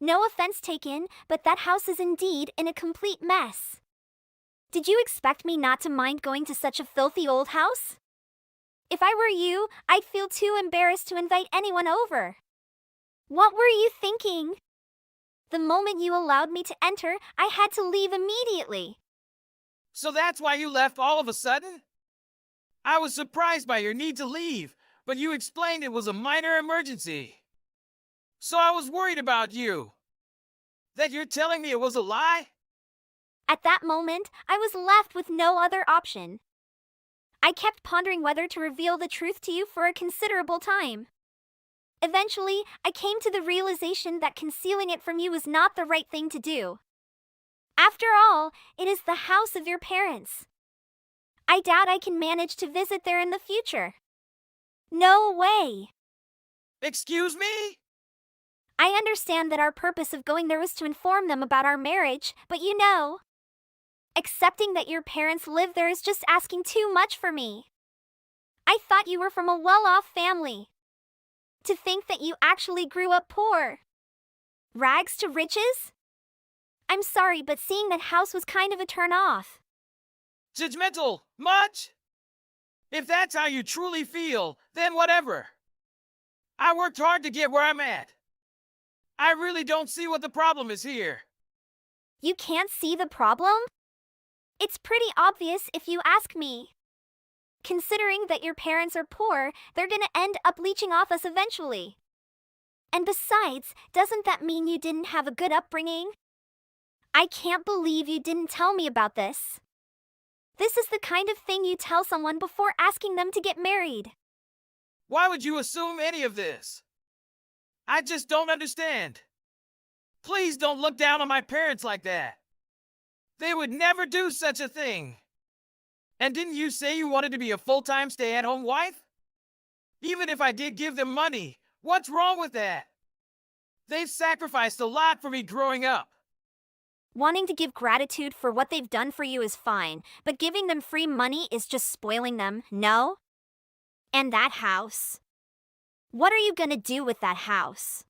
No offense taken, but that house is indeed in a complete mess. Did you expect me not to mind going to such a filthy old house? If I were you, I'd feel too embarrassed to invite anyone over. What were you thinking? The moment you allowed me to enter, I had to leave immediately. So that's why you left all of a sudden? I was surprised by your need to leave, but you explained it was a minor emergency. So I was worried about you. That you're telling me it was a lie? At that moment, I was left with no other option. I kept pondering whether to reveal the truth to you for a considerable time. Eventually, I came to the realization that concealing it from you was not the right thing to do. After all, it is the house of your parents. I doubt I can manage to visit there in the future. No way. Excuse me? I understand that our purpose of going there was to inform them about our marriage, but accepting that your parents live there is just asking too much for me. I thought you were from a well-off family. To think that you actually grew up poor. Rags to riches? I'm sorry, but seeing that house was kind of a turn-off. Judgmental? Much? If that's how you truly feel, then whatever. I worked hard to get where I'm at. I really don't see what the problem is here. You can't see the problem? It's pretty obvious if you ask me. Considering that your parents are poor, they're gonna end up leeching off us eventually. And besides, doesn't that mean you didn't have a good upbringing? I can't believe you didn't tell me about this. This is the kind of thing you tell someone before asking them to get married. Why would you assume any of this? I just don't understand. Please don't look down on my parents like that. They would never do such a thing. And didn't you say you wanted to be a full-time stay-at-home wife? Even if I did give them money, what's wrong with that? They've sacrificed a lot for me growing up. Wanting to give gratitude for what they've done for you is fine, but giving them free money is just spoiling them, no? And that house. What are you gonna do with that house?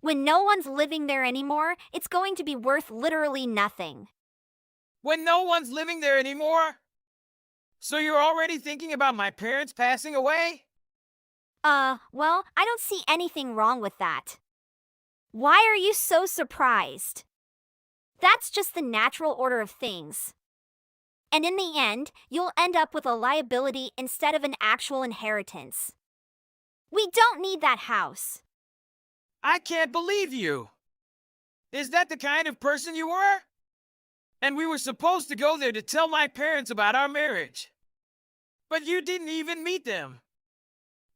When no one's living there anymore, it's going to be worth literally nothing. When no one's living there anymore? So you're already thinking about my parents passing away? Well, I don't see anything wrong with that. Why are you so surprised? That's just the natural order of things. And in the end, you'll end up with a liability instead of an actual inheritance. We don't need that house. I can't believe you. Is that the kind of person you were? And we were supposed to go there to tell my parents about our marriage. But you didn't even meet them.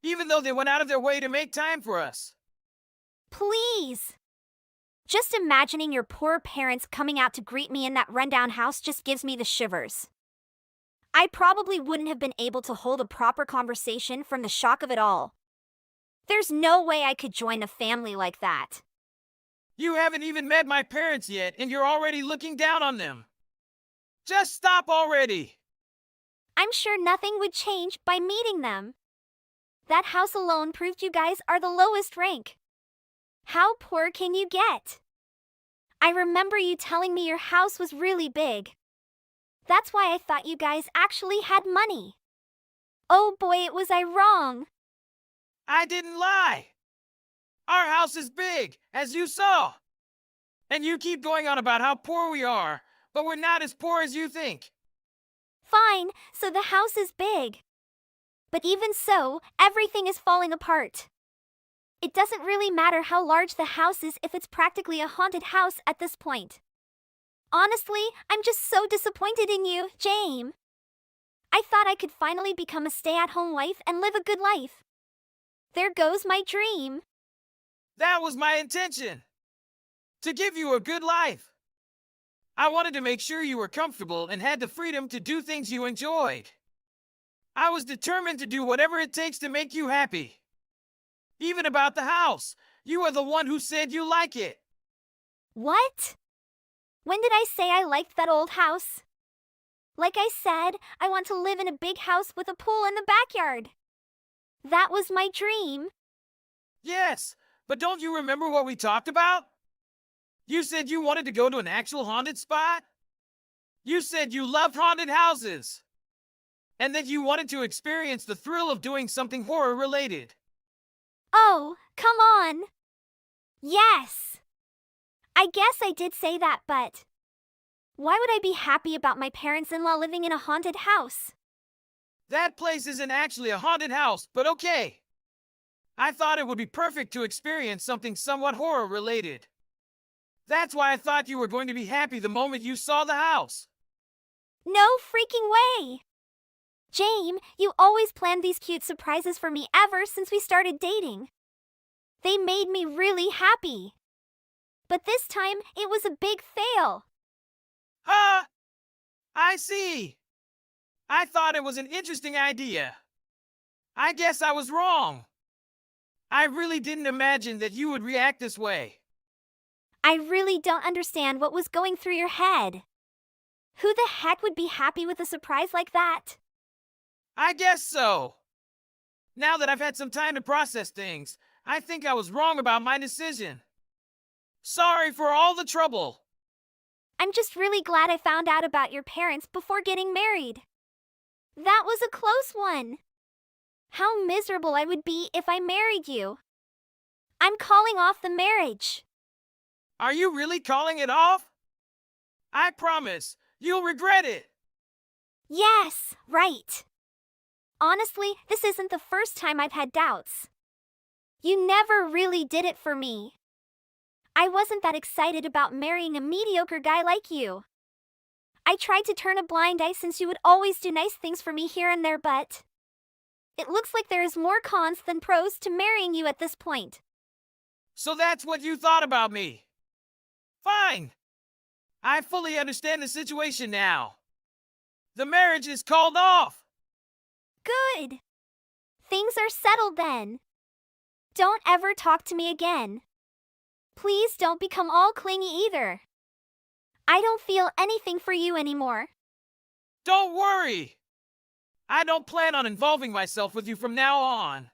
Even though they went out of their way to make time for us. Please. Just imagining your poor parents coming out to greet me in that rundown house just gives me the shivers. I probably wouldn't have been able to hold a proper conversation from the shock of it all. There's no way I could join a family like that. You haven't even met my parents yet, and you're already looking down on them. Just stop already. I'm sure nothing would change by meeting them. That house alone proved you guys are the lowest rank. How poor can you get? I remember you telling me your house was really big. That's why I thought you guys actually had money. Oh boy, was I wrong. I didn't lie. Our house is big, as you saw. And you keep going on about how poor we are, but we're not as poor as you think. Fine, so the house is big. But even so, everything is falling apart. It doesn't really matter how large the house is if it's practically a haunted house at this point. Honestly, I'm just so disappointed in you, James. I thought I could finally become a stay-at-home wife and live a good life. There goes my dream. That was my intention. To give you a good life. I wanted to make sure you were comfortable and had the freedom to do things you enjoyed. I was determined to do whatever it takes to make you happy. Even about the house, you are the one who said you like it. What? When did I say I liked that old house? Like I said, I want to live in a big house with a pool in the backyard. That was my dream. Yes, but don't you remember what we talked about? You said you wanted to go to an actual haunted spot? You said you loved haunted houses. And that you wanted to experience the thrill of doing something horror related. Oh, come on. Yes. I guess I did say that, but why would I be happy about my parents-in-law living in a haunted house? That place isn't actually a haunted house, but okay. I thought it would be perfect to experience something somewhat horror related. That's why I thought you were going to be happy the moment you saw the house. No freaking way! James, you always planned these cute surprises for me ever since we started dating. They made me really happy. But this time, it was a big fail. Huh? I see. I thought it was an interesting idea. I guess I was wrong. I really didn't imagine that you would react this way. I really don't understand what was going through your head. Who the heck would be happy with a surprise like that? I guess so. Now that I've had some time to process things, I think I was wrong about my decision. Sorry for all the trouble. I'm just really glad I found out about your parents before getting married. That was a close one. How miserable I would be if I married you. I'm calling off the marriage. Are you really calling it off? I promise, you'll regret it. Yes, right. Honestly, this isn't the first time I've had doubts. You never really did it for me. I wasn't that excited about marrying a mediocre guy like you. I tried to turn a blind eye since you would always do nice things for me here and there, but it looks like there is more cons than pros to marrying you at this point. So that's what you thought about me. Fine. I fully understand the situation now. The marriage is called off. Good. Things are settled then. Don't ever talk to me again. Please don't become all clingy either. I don't feel anything for you anymore. Don't worry. I don't plan on involving myself with you from now on.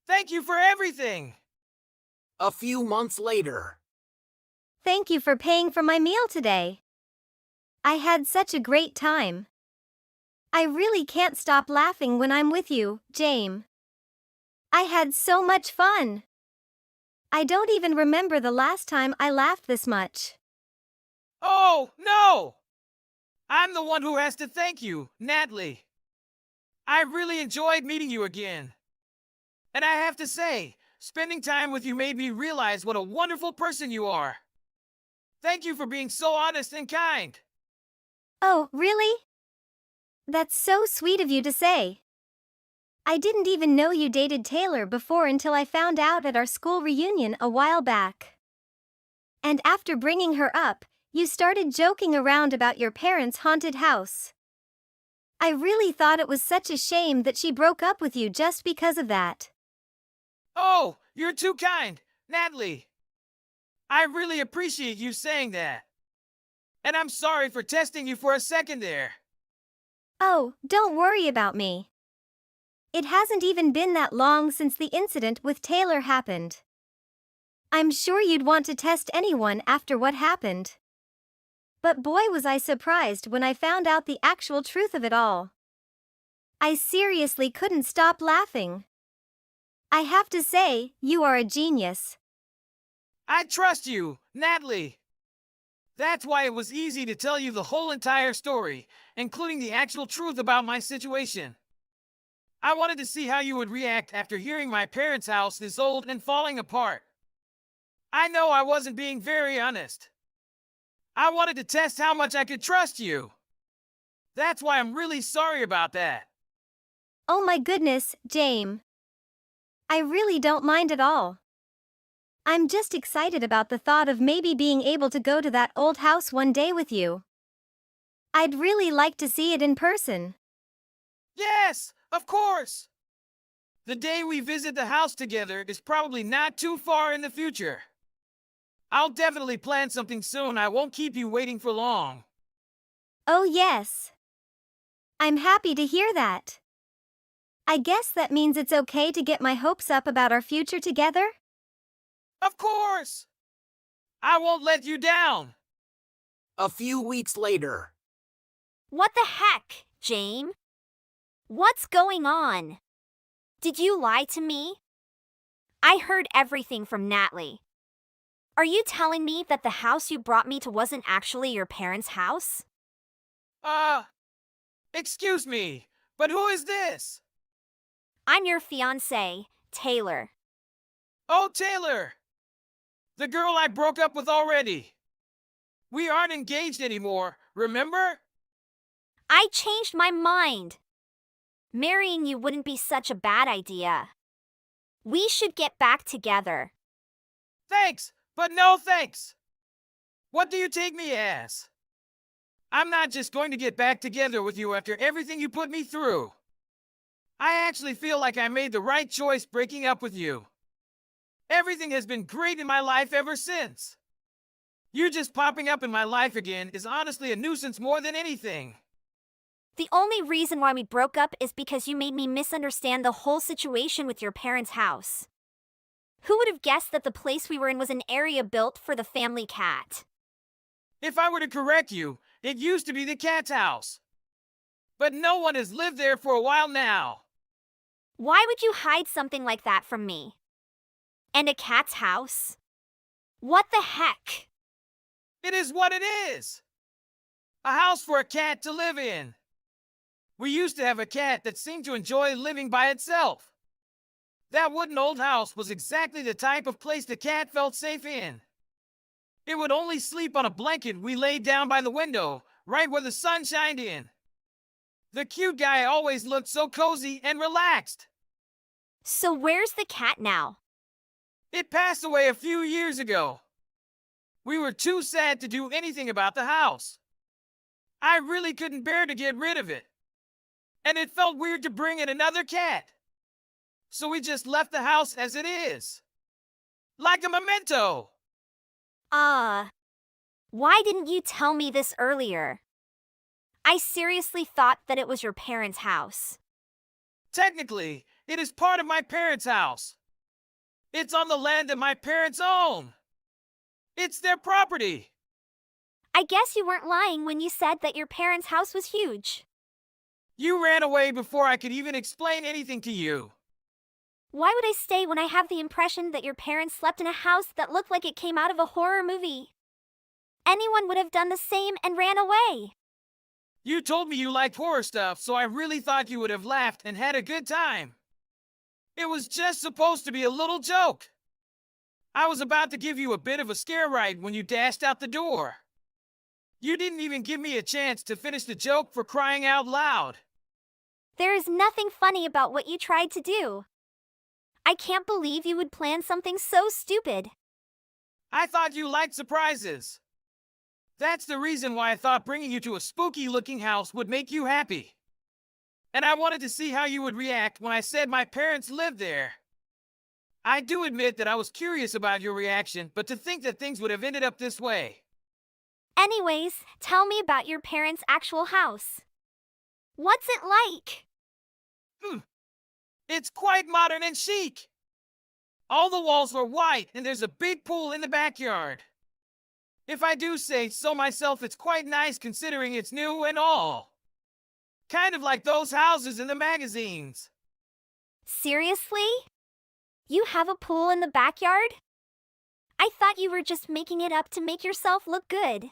Thank you for everything. A few months later. Thank you for paying for my meal today. I had such a great time. I really can't stop laughing when I'm with you, James. I had so much fun. I don't even remember the last time I laughed this much. Oh, no! I'm the one who has to thank you, Natalie. I really enjoyed meeting you again. And I have to say, spending time with you made me realize what a wonderful person you are. Thank you for being so honest and kind. Oh, really? That's so sweet of you to say. I didn't even know you dated Taylor before until I found out at our school reunion a while back. And after bringing her up, you started joking around about your parents' haunted house. I really thought it was such a shame that she broke up with you just because of that. Oh, you're too kind, Natalie. I really appreciate you saying that. And I'm sorry for testing you for a second there. Oh, don't worry about me. It hasn't even been that long since the incident with Taylor happened. I'm sure you'd want to test anyone after what happened. But boy, was I surprised when I found out the actual truth of it all. I seriously couldn't stop laughing. I have to say, you are a genius. I trust you, Natalie. That's why it was easy to tell you the whole entire story, including the actual truth about my situation. I wanted to see how you would react after hearing my parents' house is old and falling apart. I know I wasn't being very honest. I wanted to test how much I could trust you. That's why I'm really sorry about that. Oh my goodness, James. I really don't mind at all. I'm just excited about the thought of maybe being able to go to that old house one day with you. I'd really like to see it in person. Yes, of course. The day we visit the house together is probably not too far in the future. I'll definitely plan something soon. I won't keep you waiting for long. Oh yes. I'm happy to hear that. I guess that means it's okay to get my hopes up about our future together? Of course! I won't let you down. A few weeks later. What the heck, James? What's going on? Did you lie to me? I heard everything from Natalie. Are you telling me that the house you brought me to wasn't actually your parents' house? Excuse me, but who is this? I'm your fiance, Taylor. Oh, Taylor! The girl I broke up with already. We aren't engaged anymore, remember? I changed my mind. Marrying you wouldn't be such a bad idea. We should get back together. Thanks, but no thanks. What do you take me as? I'm not just going to get back together with you after everything you put me through. I actually feel like I made the right choice breaking up with you. Everything has been great in my life ever since. You just popping up in my life again is honestly a nuisance more than anything. The only reason why we broke up is because you made me misunderstand the whole situation with your parents' house. Who would have guessed that the place we were in was an area built for the family cat? If I were to correct you, it used to be the cat's house. But no one has lived there for a while now. Why would you hide something like that from me? And a cat's house? What the heck? It is what it is. A house for a cat to live in. We used to have a cat that seemed to enjoy living by itself. That wooden old house was exactly the type of place the cat felt safe in. It would only sleep on a blanket we laid down by the window, right where the sun shined in. The cute guy always looked so cozy and relaxed. So where's the cat now? It passed away a few years ago. We were too sad to do anything about the house. I really couldn't bear to get rid of it. And it felt weird to bring in another cat. So we just left the house as it is. Like a memento. Why didn't you tell me this earlier? I seriously thought that it was your parents' house. Technically, it is part of my parents' house. It's on the land that my parents own. It's their property. I guess you weren't lying when you said that your parents' house was huge. You ran away before I could even explain anything to you. Why would I stay when I have the impression that your parents slept in a house that looked like it came out of a horror movie? Anyone would have done the same and ran away. You told me you liked horror stuff, so I really thought you would have laughed and had a good time. It was just supposed to be a little joke. I was about to give you a bit of a scare ride when you dashed out the door. You didn't even give me a chance to finish the joke for crying out loud. There is nothing funny about what you tried to do. I can't believe you would plan something so stupid. I thought you liked surprises. That's the reason why I thought bringing you to a spooky-looking house would make you happy. And I wanted to see how you would react when I said my parents lived there. I do admit that I was curious about your reaction, but to think that things would have ended up this way. Anyways, tell me about your parents' actual house. What's it like? It's quite modern and chic. All the walls are white and there's a big pool in the backyard. If I do say so myself, it's quite nice considering it's new and all. Kind of like those houses in the magazines. Seriously? You have a pool in the backyard? I thought you were just making it up to make yourself look good.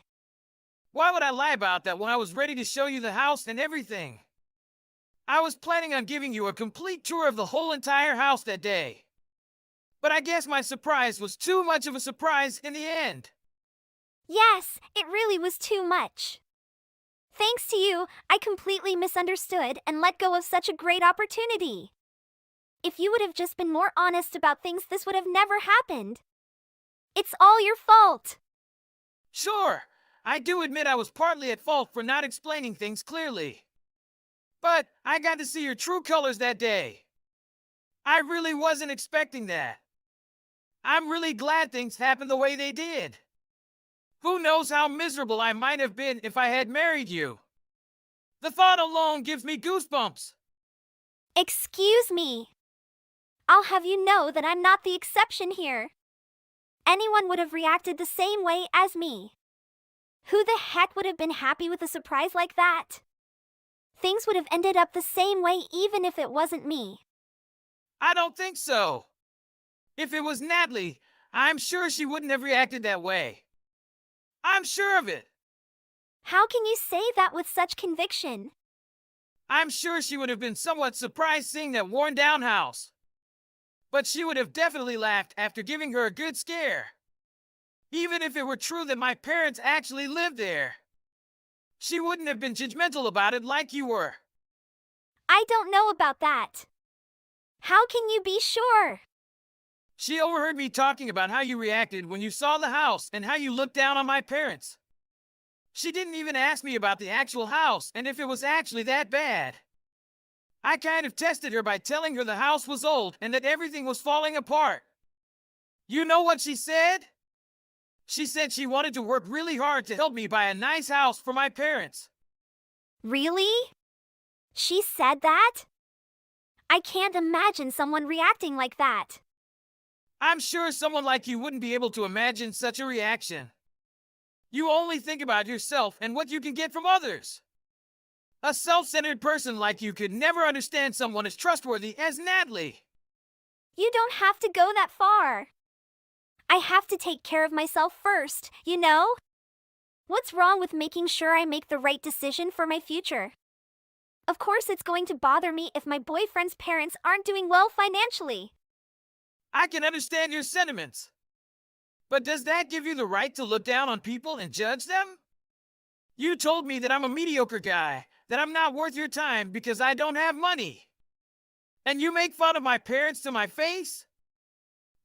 Why would I lie about that when I was ready to show you the house and everything? I was planning on giving you a complete tour of the whole entire house that day. But I guess my surprise was too much of a surprise in the end. Yes, it really was too much. Thanks to you, I completely misunderstood and let go of such a great opportunity. If you would have just been more honest about things, this would have never happened. It's all your fault. Sure, I do admit I was partly at fault for not explaining things clearly. But I got to see your true colors that day. I really wasn't expecting that. I'm really glad things happened the way they did. Who knows how miserable I might have been if I had married you. The thought alone gives me goosebumps. Excuse me. I'll have you know that I'm not the exception here. anyone would have reacted the same way as me. Who the heck would have been happy with a surprise like that? Things would have ended up the same way even if it wasn't me. I don't think so. If it was Natalie, I'm sure she wouldn't have reacted that way. I'm sure of it. How can you say that with such conviction? I'm sure she would have been somewhat surprised seeing that worn-down house. But she would have definitely laughed after giving her a good scare. Even if it were true that my parents actually lived there. She wouldn't have been judgmental about it like you were. I don't know about that. How can you be sure? She overheard me talking about how you reacted when you saw the house and how you looked down on my parents. She didn't even ask me about the actual house and if it was actually that bad. I kind of tested her by telling her the house was old and that everything was falling apart. You know what she said? She said she wanted to work really hard to help me buy a nice house for my parents. Really? She said that? I can't imagine someone reacting like that. I'm sure someone like you wouldn't be able to imagine such a reaction. You only think about yourself and what you can get from others. A self-centered person like you could never understand someone as trustworthy as Natalie. You don't have to go that far. I have to take care of myself first, you know? What's wrong with making sure I make the right decision for my future? Of course it's going to bother me if my boyfriend's parents aren't doing well financially. I can understand your sentiments. But does that give you the right to look down on people and judge them? You told me that I'm a mediocre guy, that I'm not worth your time because I don't have money. And you make fun of my parents to my face?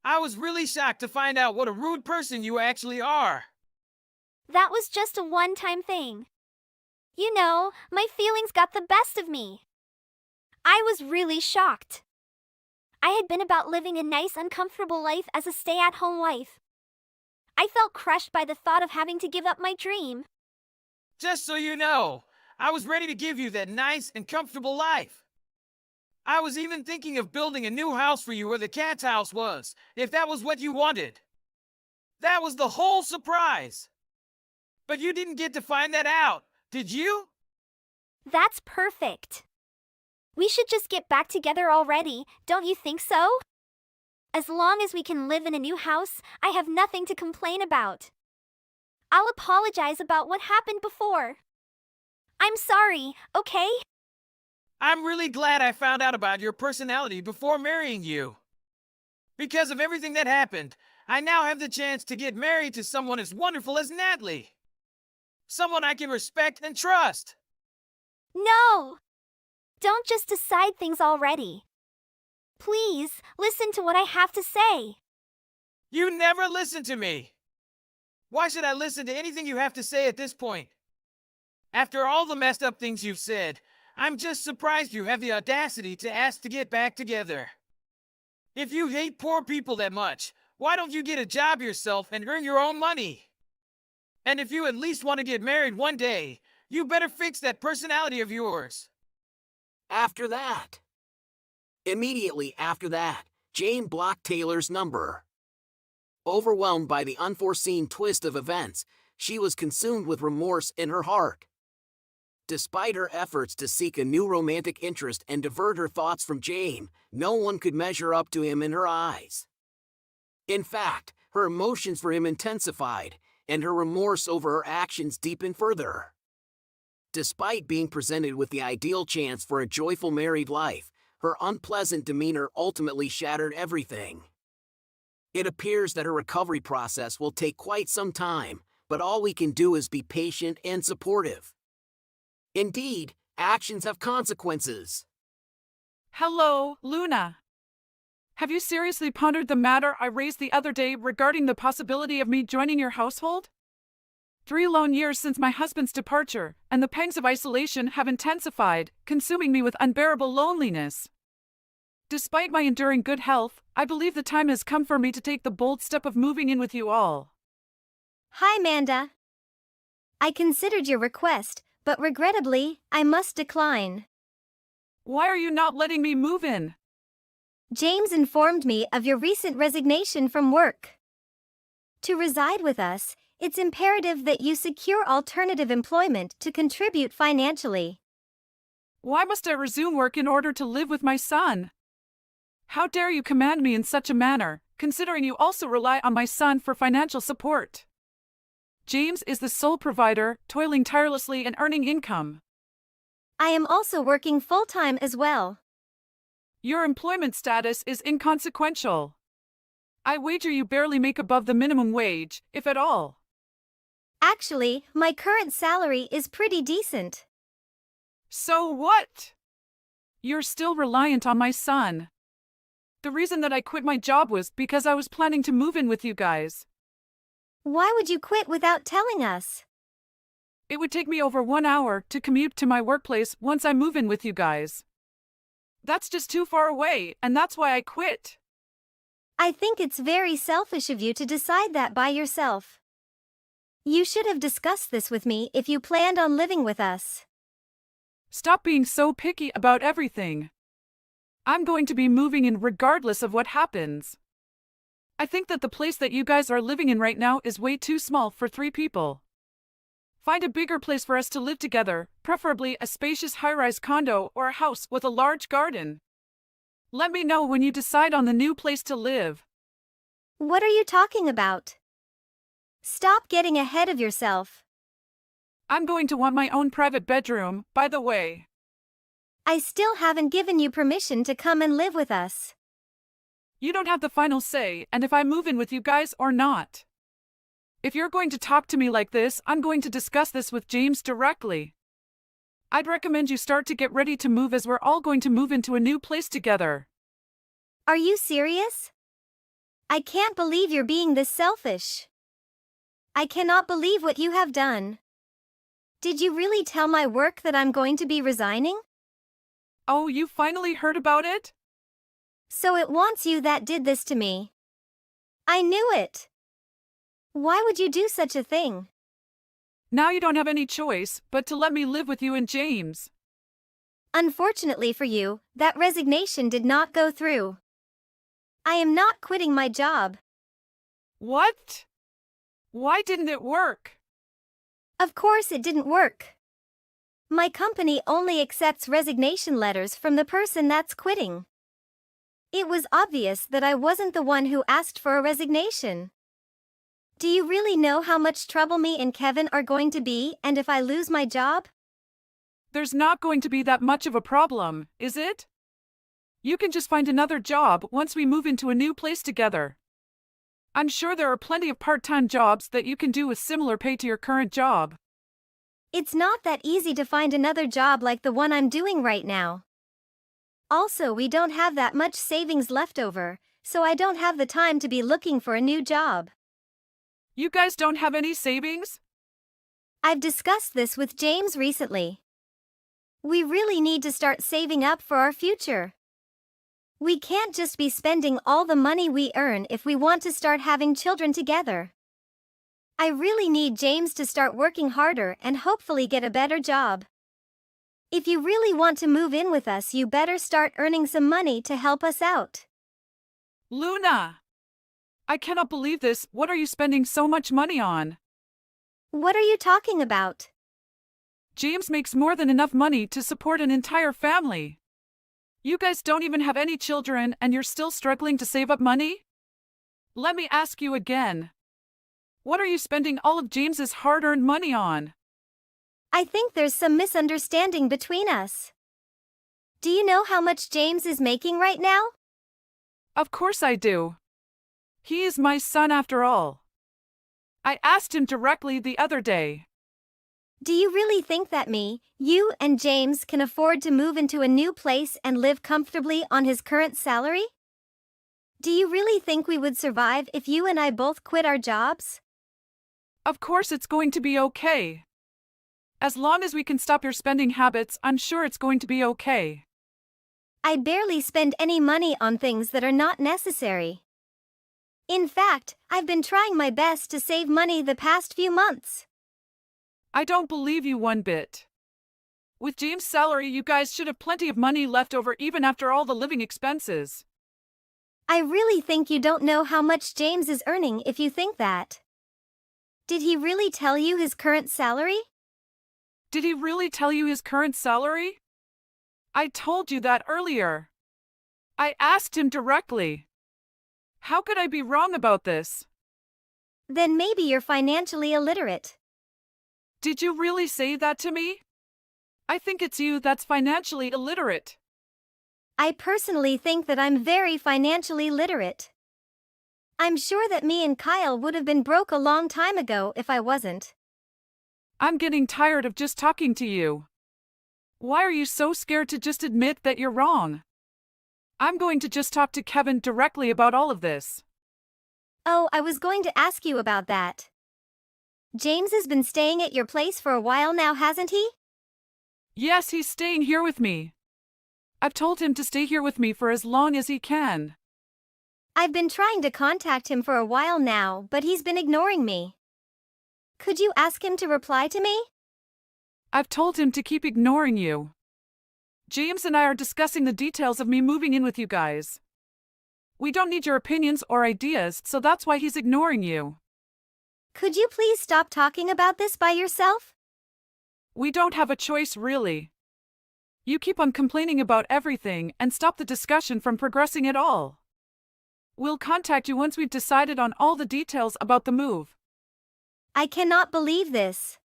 I was really shocked to find out what a rude person you actually are. That was just a one-time thing. You know, my feelings got the best of me. I was really shocked. I had been about living a nice, uncomfortable life as a stay-at-home wife. I felt crushed by the thought of having to give up my dream. Just so you know, I was ready to give you that nice and comfortable life. I was even thinking of building a new house for you where the cat's house was, if that was what you wanted. That was the whole surprise. But you didn't get to find that out, did you? That's perfect. We should just get back together already, don't you think so? As long as we can live in a new house, I have nothing to complain about. I'll apologize about what happened before. I'm sorry, okay? I'm really glad I found out about your personality before marrying you. Because of everything that happened, I now have the chance to get married to someone as wonderful as Natalie. Someone I can respect and trust. No! Don't just decide things already. Please, listen to what I have to say. You never listen to me. Why should I listen to anything you have to say at this point? After all the messed up things you've said, I'm just surprised you have the audacity to ask to get back together. If you hate poor people that much, why don't you get a job yourself and earn your own money? And if you at least want to get married one day, you better fix that personality of yours. Immediately after that, Jane blocked Taylor's number. Overwhelmed by the unforeseen twist of events, she was consumed with remorse in her heart. Despite her efforts to seek a new romantic interest and divert her thoughts from Jane, no one could measure up to him in her eyes. In fact, her emotions for him intensified, and her remorse over her actions deepened further. Despite being presented with the ideal chance for a joyful married life, her unpleasant demeanor ultimately shattered everything. It appears that her recovery process will take quite some time, but all we can do is be patient and supportive. Indeed, actions have consequences. Hello, Luna. Have you seriously pondered the matter I raised the other day regarding the possibility of me joining your household? 3 lone years since my husband's departure, and the pangs of isolation have intensified, consuming me with unbearable loneliness. Despite my enduring good health, I believe the time has come for me to take the bold step of moving in with you all. Hi, Manda. I considered your request, but regrettably, I must decline. Why are you not letting me move in? James informed me of your recent resignation from work. To reside with us, it's imperative that you secure alternative employment to contribute financially. Why must I resume work in order to live with my son? How dare you command me in such a manner, considering you also rely on my son for financial support? James is the sole provider, toiling tirelessly and earning income. I am also working full-time as well. Your employment status is inconsequential. I wager you barely make above the minimum wage, if at all. Actually, my current salary is pretty decent. So what? You're still reliant on my son. The reason that I quit my job was because I was planning to move in with you guys. Why would you quit without telling us? It would take me over 1 hour to commute to my workplace once I move in with you guys. That's just too far away, and that's why I quit. I think it's very selfish of you to decide that by yourself. You should have discussed this with me if you planned on living with us. Stop being so picky about everything. I'm going to be moving in regardless of what happens. I think that the place that you guys are living in right now is way too small for 3 people. Find a bigger place for us to live together, preferably a spacious high-rise condo or a house with a large garden. Let me know when you decide on the new place to live. What are you talking about? Stop getting ahead of yourself. I'm going to want my own private bedroom, by the way. I still haven't given you permission to come and live with us. You don't have the final say, and if I move in with you guys or not. If you're going to talk to me like this, I'm going to discuss this with James directly. I'd recommend you start to get ready to move as we're all going to move into a new place together. Are you serious? I can't believe you're being this selfish. I cannot believe what you have done. Did you really tell my work that I'm going to be resigning? Oh, you finally heard about it? So it wants you that did this to me. I knew it. Why would you do such a thing? Now you don't have any choice but to let me live with you and James. Unfortunately for you, that resignation did not go through. I am not quitting my job. What? Why didn't it work? Of course it didn't work. My company only accepts resignation letters from the person that's quitting. It was obvious that I wasn't the one who asked for a resignation. Do you really know how much trouble me and Kevin are going to be, and if I lose my job? There's not going to be that much of a problem, is it? You can just find another job once we move into a new place together. I'm sure there are plenty of part-time jobs that you can do with similar pay to your current job. It's not that easy to find another job like the one I'm doing right now. Also, we don't have that much savings left over, so I don't have the time to be looking for a new job. You guys don't have any savings? I've discussed this with James recently. We really need to start saving up for our future. We can't just be spending all the money we earn if we want to start having children together. I really need James to start working harder and hopefully get a better job. If you really want to move in with us, you better start earning some money to help us out. Luna! I cannot believe this. What are you spending so much money on? What are you talking about? James makes more than enough money to support an entire family. You guys don't even have any children and you're still struggling to save up money? Let me ask you again. What are you spending all of James's hard-earned money on? I think there's some misunderstanding between us. Do you know how much James is making right now? Of course I do. He is my son after all. I asked him directly the other day. Do you really think that you and James can afford to move into a new place and live comfortably on his current salary? Do you really think we would survive if you and I both quit our jobs? Of course it's going to be okay. As long as we can stop your spending habits, I'm sure it's going to be okay. I barely spend any money on things that are not necessary. In fact, I've been trying my best to save money the past few months. I don't believe you one bit. With James' salary, you guys should have plenty of money left over even after all the living expenses. I really think you don't know how much James is earning if you think that. Did he really tell you his current salary? Did he really tell you his current salary? I told you that earlier. I asked him directly. How could I be wrong about this? Then maybe you're financially illiterate. Did you really say that to me? I think it's you that's financially illiterate. I personally think that I'm very financially literate. I'm sure that me and Kyle would have been broke a long time ago if I wasn't. I'm getting tired of just talking to you. Why are you so scared to just admit that you're wrong? I'm going to just talk to Kevin directly about all of this. Oh, I was going to ask you about that. James has been staying at your place for a while now, hasn't he? Yes, he's staying here with me. I've told him to stay here with me for as long as he can. I've been trying to contact him for a while now, but he's been ignoring me. Could you ask him to reply to me? I've told him to keep ignoring you. James and I are discussing the details of me moving in with you guys. We don't need your opinions or ideas, so that's why he's ignoring you. Could you please stop talking about this by yourself? We don't have a choice, really. You keep on complaining about everything and stop the discussion from progressing at all. We'll contact you once we've decided on all the details about the move. I cannot believe this.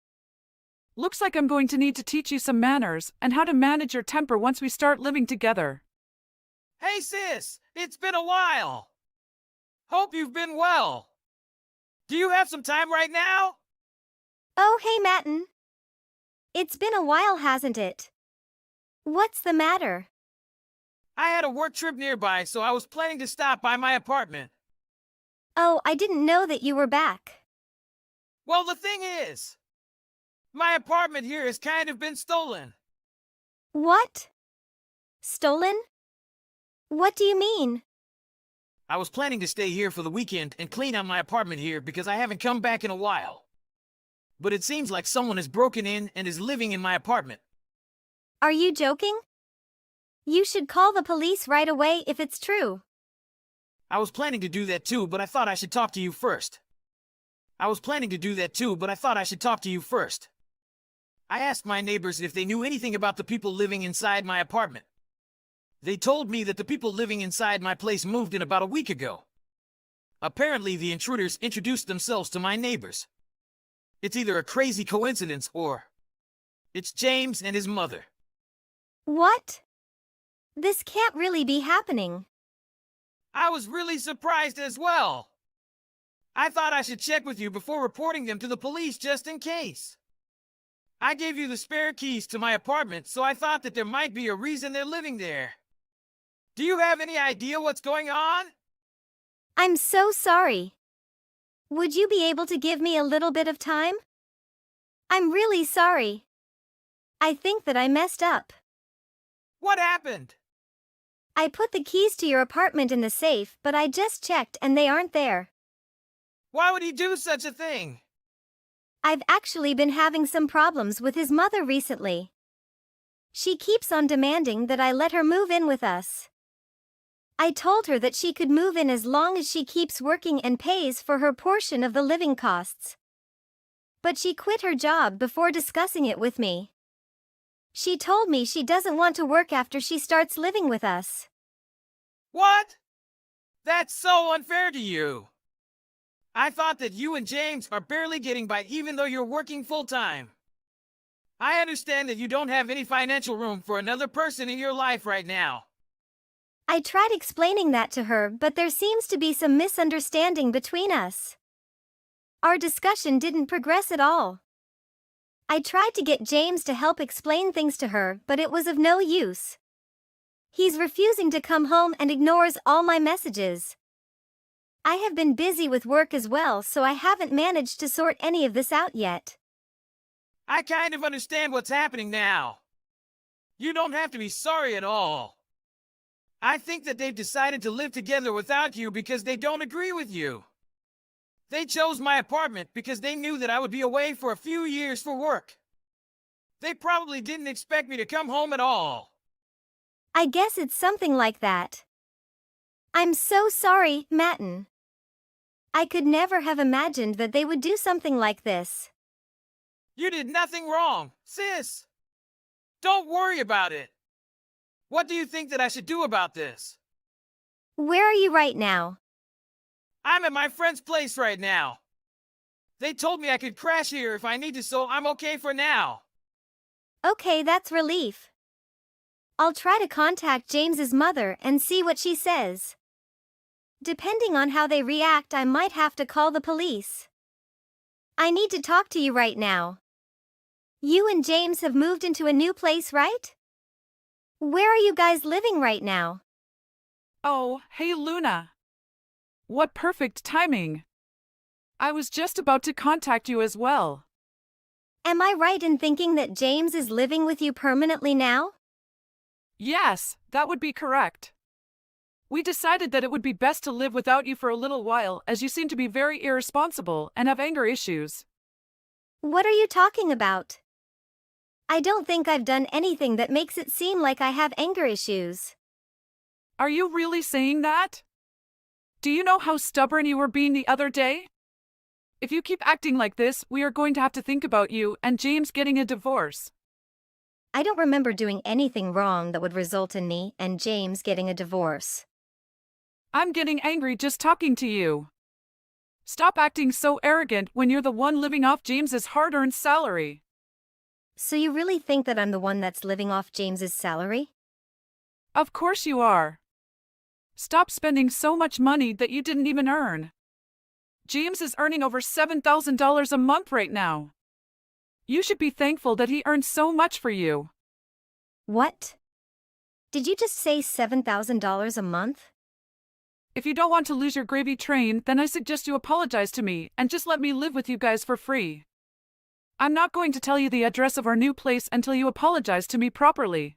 Looks like I'm going to need to teach you some manners and how to manage your temper once we start living together. Hey sis, it's been a while. Hope you've been well. Do you have some time right now? Oh, hey, Matten. It's been a while, hasn't it? What's the matter? I had a work trip nearby, so I was planning to stop by my apartment. Oh, I didn't know that you were back. Well, the thing is, my apartment here has kind of been stolen. What? Stolen? What do you mean? I was planning to stay here for the weekend and clean out my apartment here because I haven't come back in a while. But it seems like someone has broken in and is living in my apartment. Are you joking? You should call the police right away if it's true. I was planning to do that too, but I thought I should talk to you first. I asked my neighbors if they knew anything about the people living inside my apartment. They told me that the people living inside my place moved in about a week ago. Apparently, the intruders introduced themselves to my neighbors. It's either a crazy coincidence or it's James and his mother. What? This can't really be happening. I was really surprised as well. I thought I should check with you before reporting them to the police just in case. I gave you the spare keys to my apartment, so I thought that there might be a reason they're living there. Do you have any idea what's going on? I'm so sorry. Would you be able to give me a little bit of time? I'm really sorry. I think that I messed up. What happened? I put the keys to your apartment in the safe, but I just checked and they aren't there. Why would he do such a thing? I've actually been having some problems with his mother recently. She keeps on demanding that I let her move in with us. I told her that she could move in as long as she keeps working and pays for her portion of the living costs. But she quit her job before discussing it with me. She told me she doesn't want to work after she starts living with us. What? That's so unfair to you. I thought that you and James are barely getting by even though you're working full-time. I understand that you don't have any financial room for another person in your life right now. I tried explaining that to her, but there seems to be some misunderstanding between us. Our discussion didn't progress at all. I tried to get James to help explain things to her, but it was of no use. He's refusing to come home and ignores all my messages. I have been busy with work as well, so I haven't managed to sort any of this out yet. I kind of understand what's happening now. You don't have to be sorry at all. I think that they've decided to live together without you because they don't agree with you. They chose my apartment because they knew that I would be away for a few years for work. They probably didn't expect me to come home at all. I guess it's something like that. I'm so sorry, Matten. I could never have imagined that they would do something like this. You did nothing wrong, sis. Don't worry about it. What do you think that I should do about this? Where are you right now? I'm at my friend's place right now. They told me I could crash here if I need to, so I'm okay for now. Okay, that's relief. I'll try to contact James's mother and see what she says. Depending on how they react, I might have to call the police. I need to talk to you right now. You and James have moved into a new place, right? Where are you guys living right now? Oh, hey Luna. What perfect timing. I was just about to contact you as well. Am I right in thinking that James is living with you permanently now? Yes, that would be correct. We decided that it would be best to live without you for a little while, as you seem to be very irresponsible and have anger issues. What are you talking about? I don't think I've done anything that makes it seem like I have anger issues. Are you really saying that? Do you know how stubborn you were being the other day? If you keep acting like this, we are going to have to think about you and James getting a divorce. I don't remember doing anything wrong that would result in me and James getting a divorce. I'm getting angry just talking to you. Stop acting so arrogant when you're the one living off James's hard-earned salary. So you really think that I'm the one that's living off James's salary? Of course you are. Stop spending so much money that you didn't even earn. James is earning over $7,000 a month right now. You should be thankful that he earned so much for you. What? Did you just say $7,000 a month? If you don't want to lose your gravy train, then I suggest you apologize to me and just let me live with you guys for free. I'm not going to tell you the address of our new place until you apologize to me properly.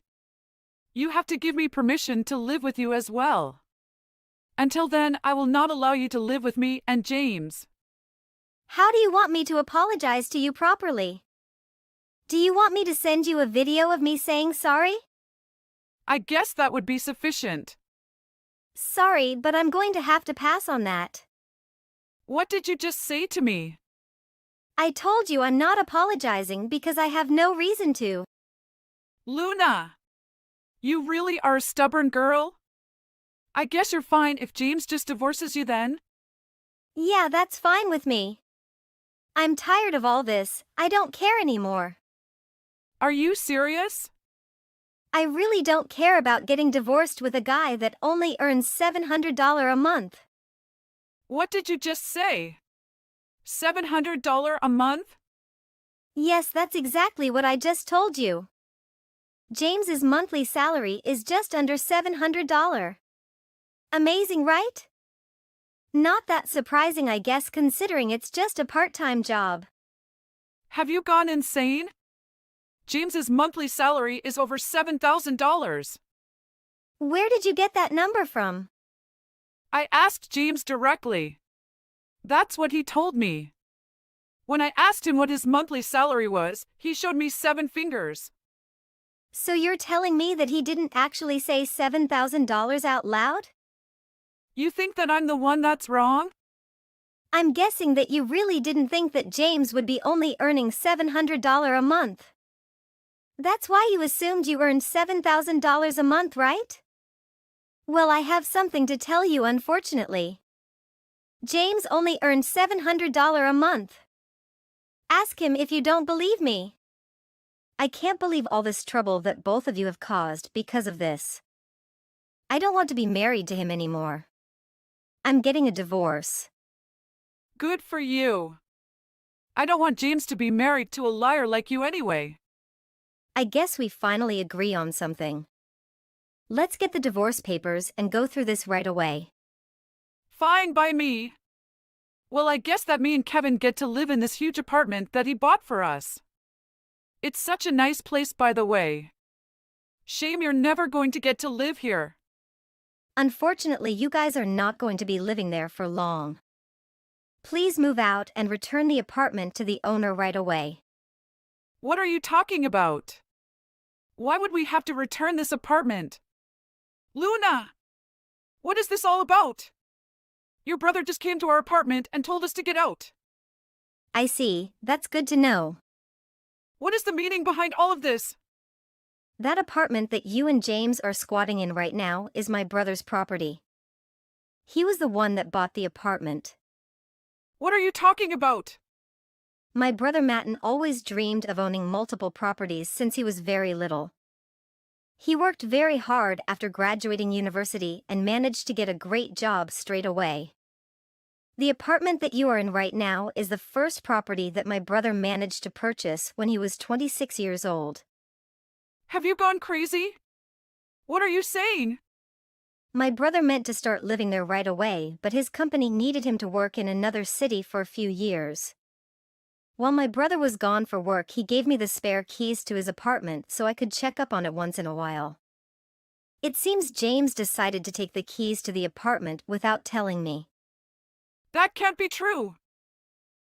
You have to give me permission to live with you as well. Until then, I will not allow you to live with me and James. How do you want me to apologize to you properly? Do you want me to send you a video of me saying sorry? I guess that would be sufficient. Sorry, but I'm going to have to pass on that. What did you just say to me? I told you I'm not apologizing because I have no reason to. Luna! You really are a stubborn girl? I guess you're fine if James just divorces you then? Yeah, that's fine with me. I'm tired of all this. I don't care anymore. Are you serious? I really don't care about getting divorced with a guy that only earns $700 a month. What did you just say? $700 a month? Yes, that's exactly what I just told you. James's monthly salary is just under $700. Amazing, right? Not that surprising, I guess, considering it's just a part-time job. Have you gone insane? James's monthly salary is over $7,000. Where did you get that number from? I asked James directly. That's what he told me. When I asked him what his monthly salary was, he showed me 7 fingers. So you're telling me that he didn't actually say $7,000 out loud? You think that I'm the one that's wrong? I'm guessing that you really didn't think that James would be only earning $700 a month. That's why you assumed you earned $7,000 a month, right? Well, I have something to tell you, unfortunately. James only earned $700 a month. Ask him if you don't believe me. I can't believe all this trouble that both of you have caused because of this. I don't want to be married to him anymore. I'm getting a divorce. Good for you. I don't want James to be married to a liar like you anyway. I guess we finally agree on something. Let's get the divorce papers and go through this right away. Fine by me. Well, I guess that me and Kevin get to live in this huge apartment that he bought for us. It's such a nice place, by the way. Shame you're never going to get to live here. Unfortunately, you guys are not going to be living there for long. Please move out and return the apartment to the owner right away. What are you talking about? Why would we have to return this apartment? Luna! What is this all about? Your brother just came to our apartment and told us to get out. I see, that's good to know. What is the meaning behind all of this? That apartment that you and James are squatting in right now is my brother's property. He was the one that bought the apartment. What are you talking about? My brother Matten always dreamed of owning multiple properties since he was very little. He worked very hard after graduating university and managed to get a great job straight away. The apartment that you are in right now is the first property that my brother managed to purchase when he was 26 years old. Have you gone crazy? What are you saying? My brother meant to start living there right away, but his company needed him to work in another city for a few years. While my brother was gone for work, he gave me the spare keys to his apartment so I could check up on it once in a while. It seems James decided to take the keys to the apartment without telling me. That can't be true.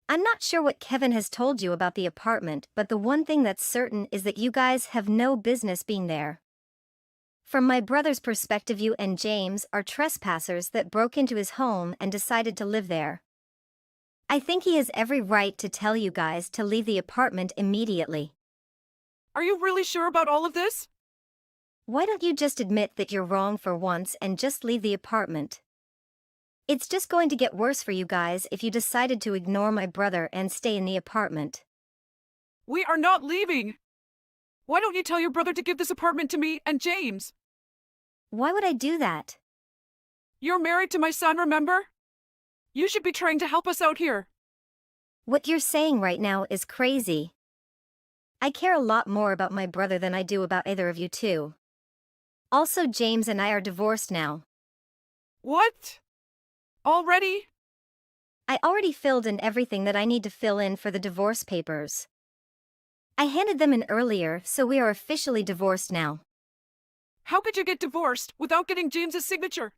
I'm not sure what Kevin has told you about the apartment, but the one thing that's certain is that you guys have no business being there. From my brother's perspective, you and James are trespassers that broke into his home and decided to live there. I think he has every right to tell you guys to leave the apartment immediately. Are you really sure about all of this? Why don't you just admit that you're wrong for once and just leave the apartment? It's just going to get worse for you guys if you decided to ignore my brother and stay in the apartment. We are not leaving. Why don't you tell your brother to give this apartment to me and James? Why would I do that? You're married to my son, remember? You should be trying to help us out here. What you're saying right now is crazy. I care a lot more about my brother than I do about either of you two. Also, James and I are divorced now. What? Already? I already filled in everything that I need to fill in for the divorce papers. I handed them in earlier, so we are officially divorced now. How could you get divorced without getting James's signature?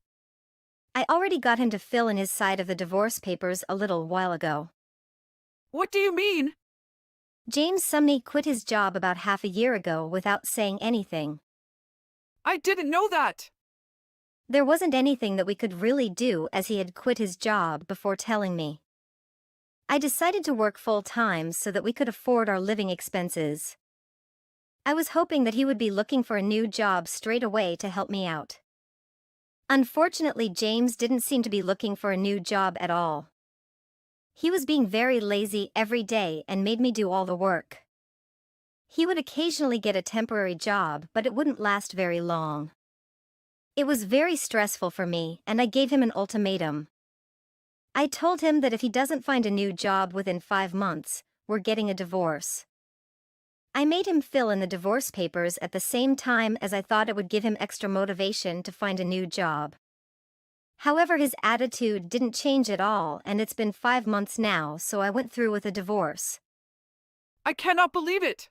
I already got him to fill in his side of the divorce papers a little while ago. What do you mean? James Sumney quit his job about half a year ago without saying anything. I didn't know that. There wasn't anything that we could really do as he had quit his job before telling me. I decided to work full-time so that we could afford our living expenses. I was hoping that he would be looking for a new job straight away to help me out. Unfortunately, James didn't seem to be looking for a new job at all. He was being very lazy every day and made me do all the work. He would occasionally get a temporary job, but it wouldn't last very long. It was very stressful for me, and I gave him an ultimatum. I told him that if he doesn't find a new job within 5 months, we're getting a divorce. I made him fill in the divorce papers at the same time as I thought it would give him extra motivation to find a new job. However, his attitude didn't change at all, and it's been 5 months now, so I went through with a divorce. I cannot believe it.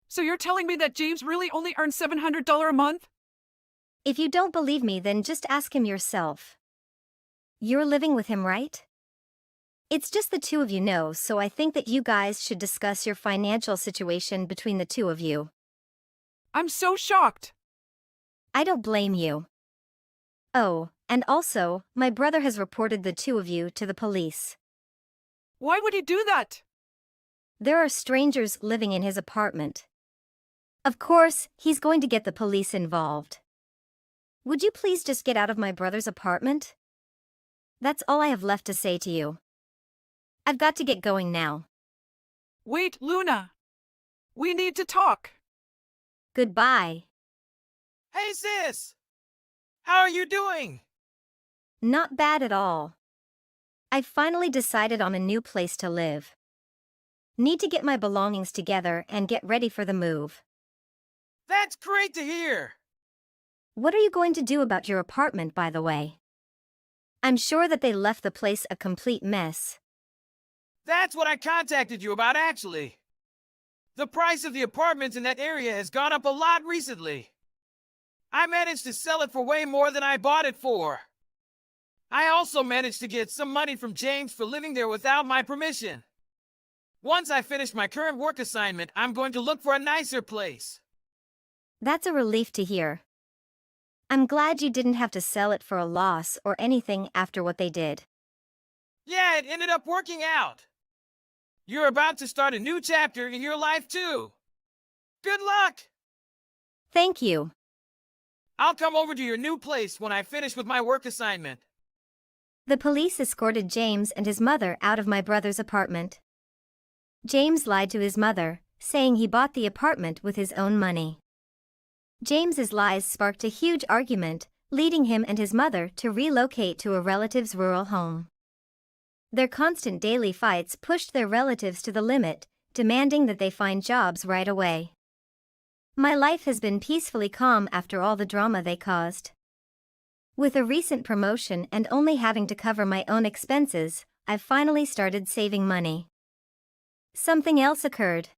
So you're telling me that James really only earns $700 a month? If you don't believe me, then just ask him yourself. You're living with him, right? It's just the two of you know, so I think that you guys should discuss your financial situation between the two of you. I'm so shocked. I don't blame you. Oh, and also, my brother has reported the two of you to the police. Why would he do that? There are strangers living in his apartment. Of course, he's going to get the police involved. Would you please just get out of my brother's apartment? That's all I have left to say to you. I've got to get going now. Wait, Luna. We need to talk. Goodbye. Hey, sis! How are you doing? Not bad at all. I finally decided on a new place to live. Need to get my belongings together and get ready for the move. That's great to hear! What are you going to do about your apartment, by the way? I'm sure that they left the place a complete mess. That's what I contacted you about, actually. The price of the apartments in that area has gone up a lot recently. I managed to sell it for way more than I bought it for. I also managed to get some money from James for living there without my permission. Once I finish my current work assignment, I'm going to look for a nicer place. That's a relief to hear. I'm glad you didn't have to sell it for a loss or anything after what they did. Yeah, it ended up working out. You're about to start a new chapter in your life, too. Good luck! Thank you. I'll come over to your new place when I finish with my work assignment. The police escorted James and his mother out of my brother's apartment. James lied to his mother, saying he bought the apartment with his own money. James's lies sparked a huge argument, leading him and his mother to relocate to a relative's rural home. Their constant daily fights pushed their relatives to the limit, demanding that they find jobs right away. My life has been peacefully calm after all the drama they caused. With a recent promotion and only having to cover my own expenses, I've finally started saving money. Something else occurred.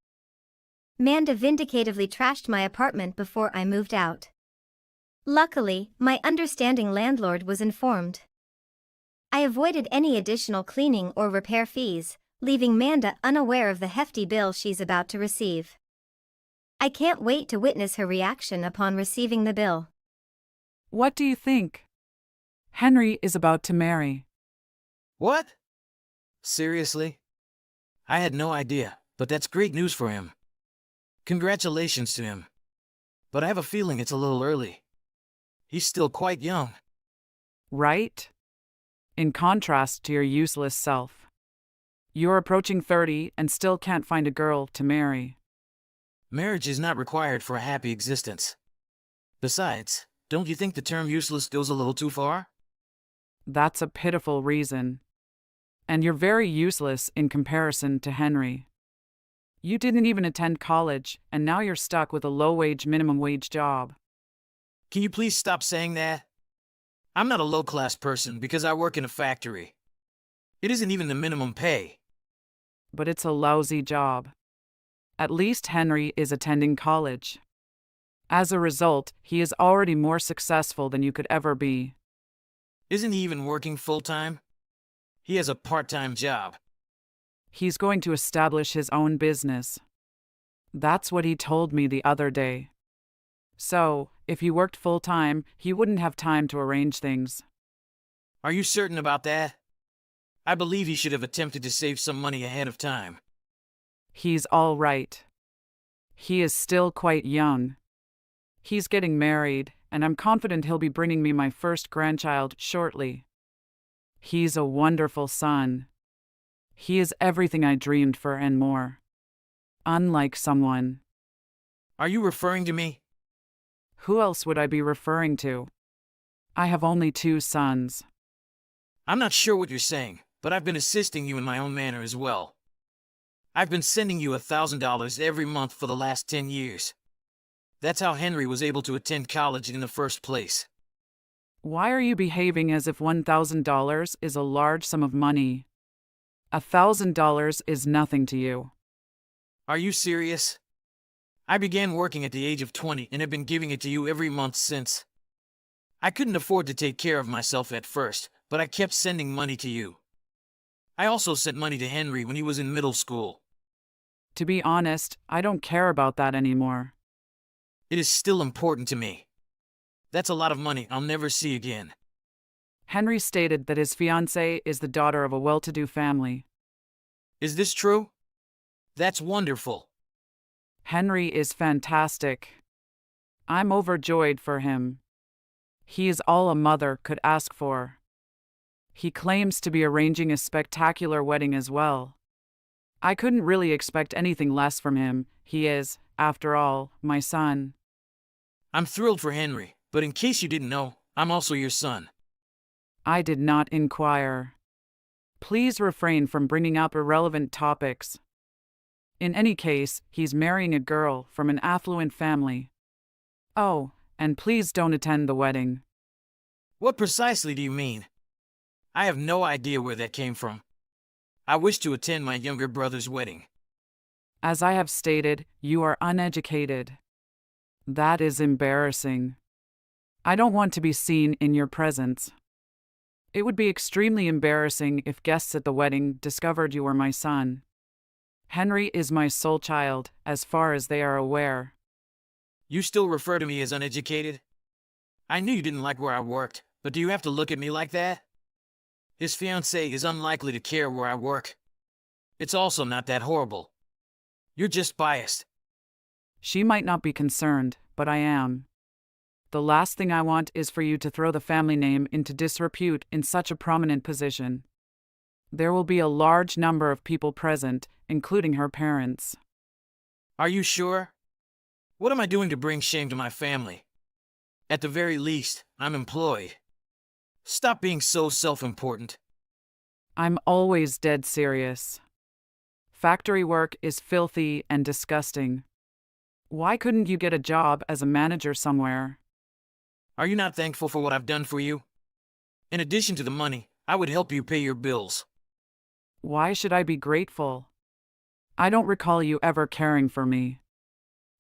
Manda vindicatively trashed my apartment before I moved out. Luckily, my understanding landlord was informed. I avoided any additional cleaning or repair fees, leaving Manda unaware of the hefty bill she's about to receive. I can't wait to witness her reaction upon receiving the bill. What do you think? Henry is about to marry. What? Seriously? I had no idea, but that's great news for him. Congratulations to him. But I have a feeling it's a little early. He's still quite young. Right? In contrast to your useless self. You're approaching 30 and still can't find a girl to marry. Marriage is not required for a happy existence. Besides, don't you think the term useless goes a little too far? That's a pitiful reason. And you're very useless in comparison to Henry. You didn't even attend college, and now you're stuck with a low-wage minimum wage job. Can you please stop saying that? I'm not a low-class person because I work in a factory. It isn't even the minimum pay. But it's a lousy job. At least Henry is attending college. As a result, he is already more successful than you could ever be. Isn't he even working full-time? He has a part-time job. He's going to establish his own business. That's what he told me the other day. So, if he worked full-time, he wouldn't have time to arrange things. Are you certain about that? I believe he should have attempted to save some money ahead of time. He's all right. He is still quite young. He's getting married, and I'm confident he'll be bringing me my first grandchild shortly. He's a wonderful son. He is everything I dreamed for and more. Unlike someone. Are you referring to me? Who else would I be referring to? I have only 2 sons. I'm not sure what you're saying, but I've been assisting you in my own manner as well. I've been sending you $1,000 every month for the last 10 years. That's how Henry was able to attend college in the first place. Why are you behaving as if $1,000 is a large sum of money? $1,000 is nothing to you. Are you serious? I began working at the age of 20 and have been giving it to you every month since. I couldn't afford to take care of myself at first, but I kept sending money to you. I also sent money to Henry when he was in middle school. To be honest, I don't care about that anymore. It is still important to me. That's a lot of money I'll never see again. Henry stated that his fiance is the daughter of a well-to-do family. Is this true? That's wonderful. Henry is fantastic. I'm overjoyed for him. He is all a mother could ask for. He claims to be arranging a spectacular wedding as well. I couldn't really expect anything less from him. He is, after all, my son. I'm thrilled for Henry, but in case you didn't know, I'm also your son. I did not inquire. Please refrain from bringing up irrelevant topics. In any case, he's marrying a girl from an affluent family. Oh, and please don't attend the wedding. What precisely do you mean? I have no idea where that came from. I wish to attend my younger brother's wedding. As I have stated, you are uneducated. That is embarrassing. I don't want to be seen in your presence. It would be extremely embarrassing if guests at the wedding discovered you were my son. Henry is my sole child, as far as they are aware. You still refer to me as uneducated? I knew you didn't like where I worked, but do you have to look at me like that? His fiancée is unlikely to care where I work. It's also not that horrible. You're just biased. She might not be concerned, but I am. The last thing I want is for you to throw the family name into disrepute in such a prominent position. There will be a large number of people present, including her parents. Are you sure? What am I doing to bring shame to my family? At the very least, I'm employed. Stop being so self-important. I'm always dead serious. Factory work is filthy and disgusting. Why couldn't you get a job as a manager somewhere? Are you not thankful for what I've done for you? In addition to the money, I would help you pay your bills. Why should I be grateful? I don't recall you ever caring for me.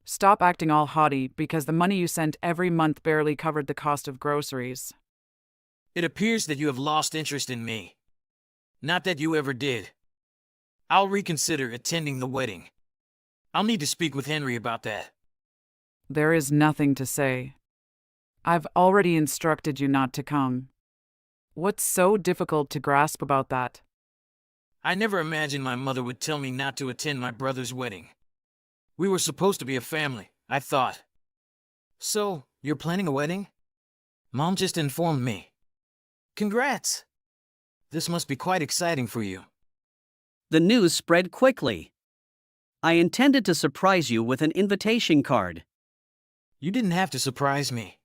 Stop acting all haughty because the money you sent every month barely covered the cost of groceries. It appears that you have lost interest in me. Not that you ever did. I'll reconsider attending the wedding. I'll need to speak with Henry about that. There is nothing to say. I've already instructed you not to come. What's so difficult to grasp about that? I never imagined my mother would tell me not to attend my brother's wedding. We were supposed to be a family, I thought. So, you're planning a wedding? Mom just informed me. Congrats! This must be quite exciting for you. The news spread quickly. I intended to surprise you with an invitation card. You didn't have to surprise me.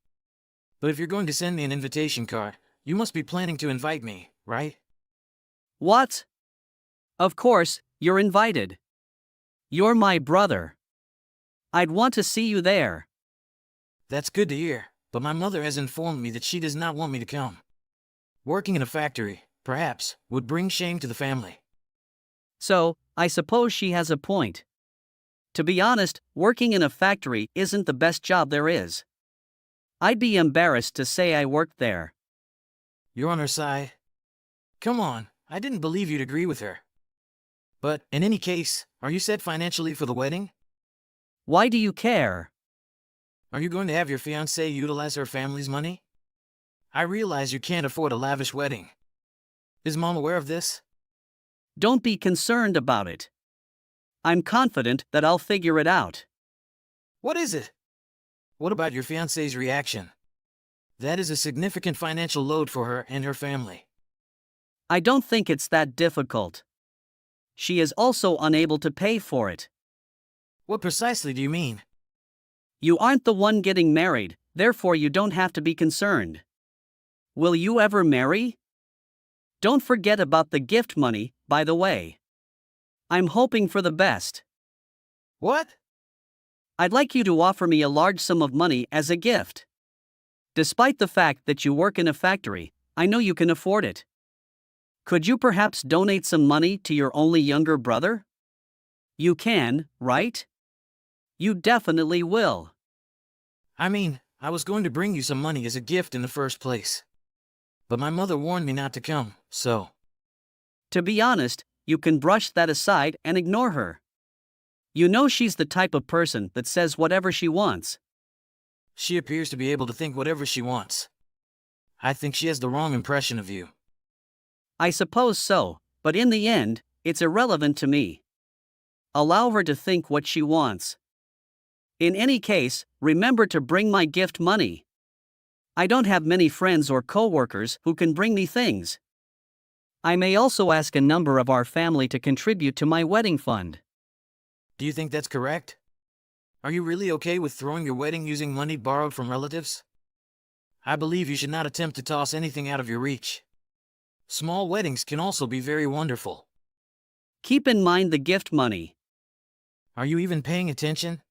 But if you're going to send me an invitation card, you must be planning to invite me, right? What? Of course, you're invited. You're my brother. I'd want to see you there. That's good to hear, but my mother has informed me that she does not want me to come. Working in a factory, perhaps, would bring shame to the family. So, I suppose she has a point. To be honest, working in a factory isn't the best job there is. I'd be embarrassed to say I worked there. You're on her side? Come on, I didn't believe you'd agree with her. But, in any case, are you set financially for the wedding? Why do you care? Are you going to have your fiancée utilize her family's money? I realize you can't afford a lavish wedding. Is Mom aware of this? Don't be concerned about it. I'm confident that I'll figure it out. What is it? What about your fiancé's reaction? That is a significant financial load for her and her family. I don't think it's that difficult. She is also unable to pay for it. What precisely do you mean? You aren't the one getting married, therefore you don't have to be concerned. Will you ever marry? Don't forget about the gift money, by the way. I'm hoping for the best. What? I'd like you to offer me a large sum of money as a gift. Despite the fact that you work in a factory, I know you can afford it. Could you perhaps donate some money to your only younger brother? You can, right? You definitely will. I mean, I was going to bring you some money as a gift in the first place. But my mother warned me not to come, so. To be honest, you can brush that aside and ignore her. You know she's the type of person that says whatever she wants. She appears to be able to think whatever she wants. I think she has the wrong impression of you. I suppose so, but in the end, it's irrelevant to me. Allow her to think what she wants. In any case, remember to bring my gift money. I don't have many friends or co-workers who can bring me things. I may also ask a number of our family to contribute to my wedding fund. Do you think that's correct? Are you really okay with throwing your wedding using money borrowed from relatives? I believe you should not attempt to toss anything out of your reach. Small weddings can also be very wonderful. Keep in mind the gift money. Are you even paying attention?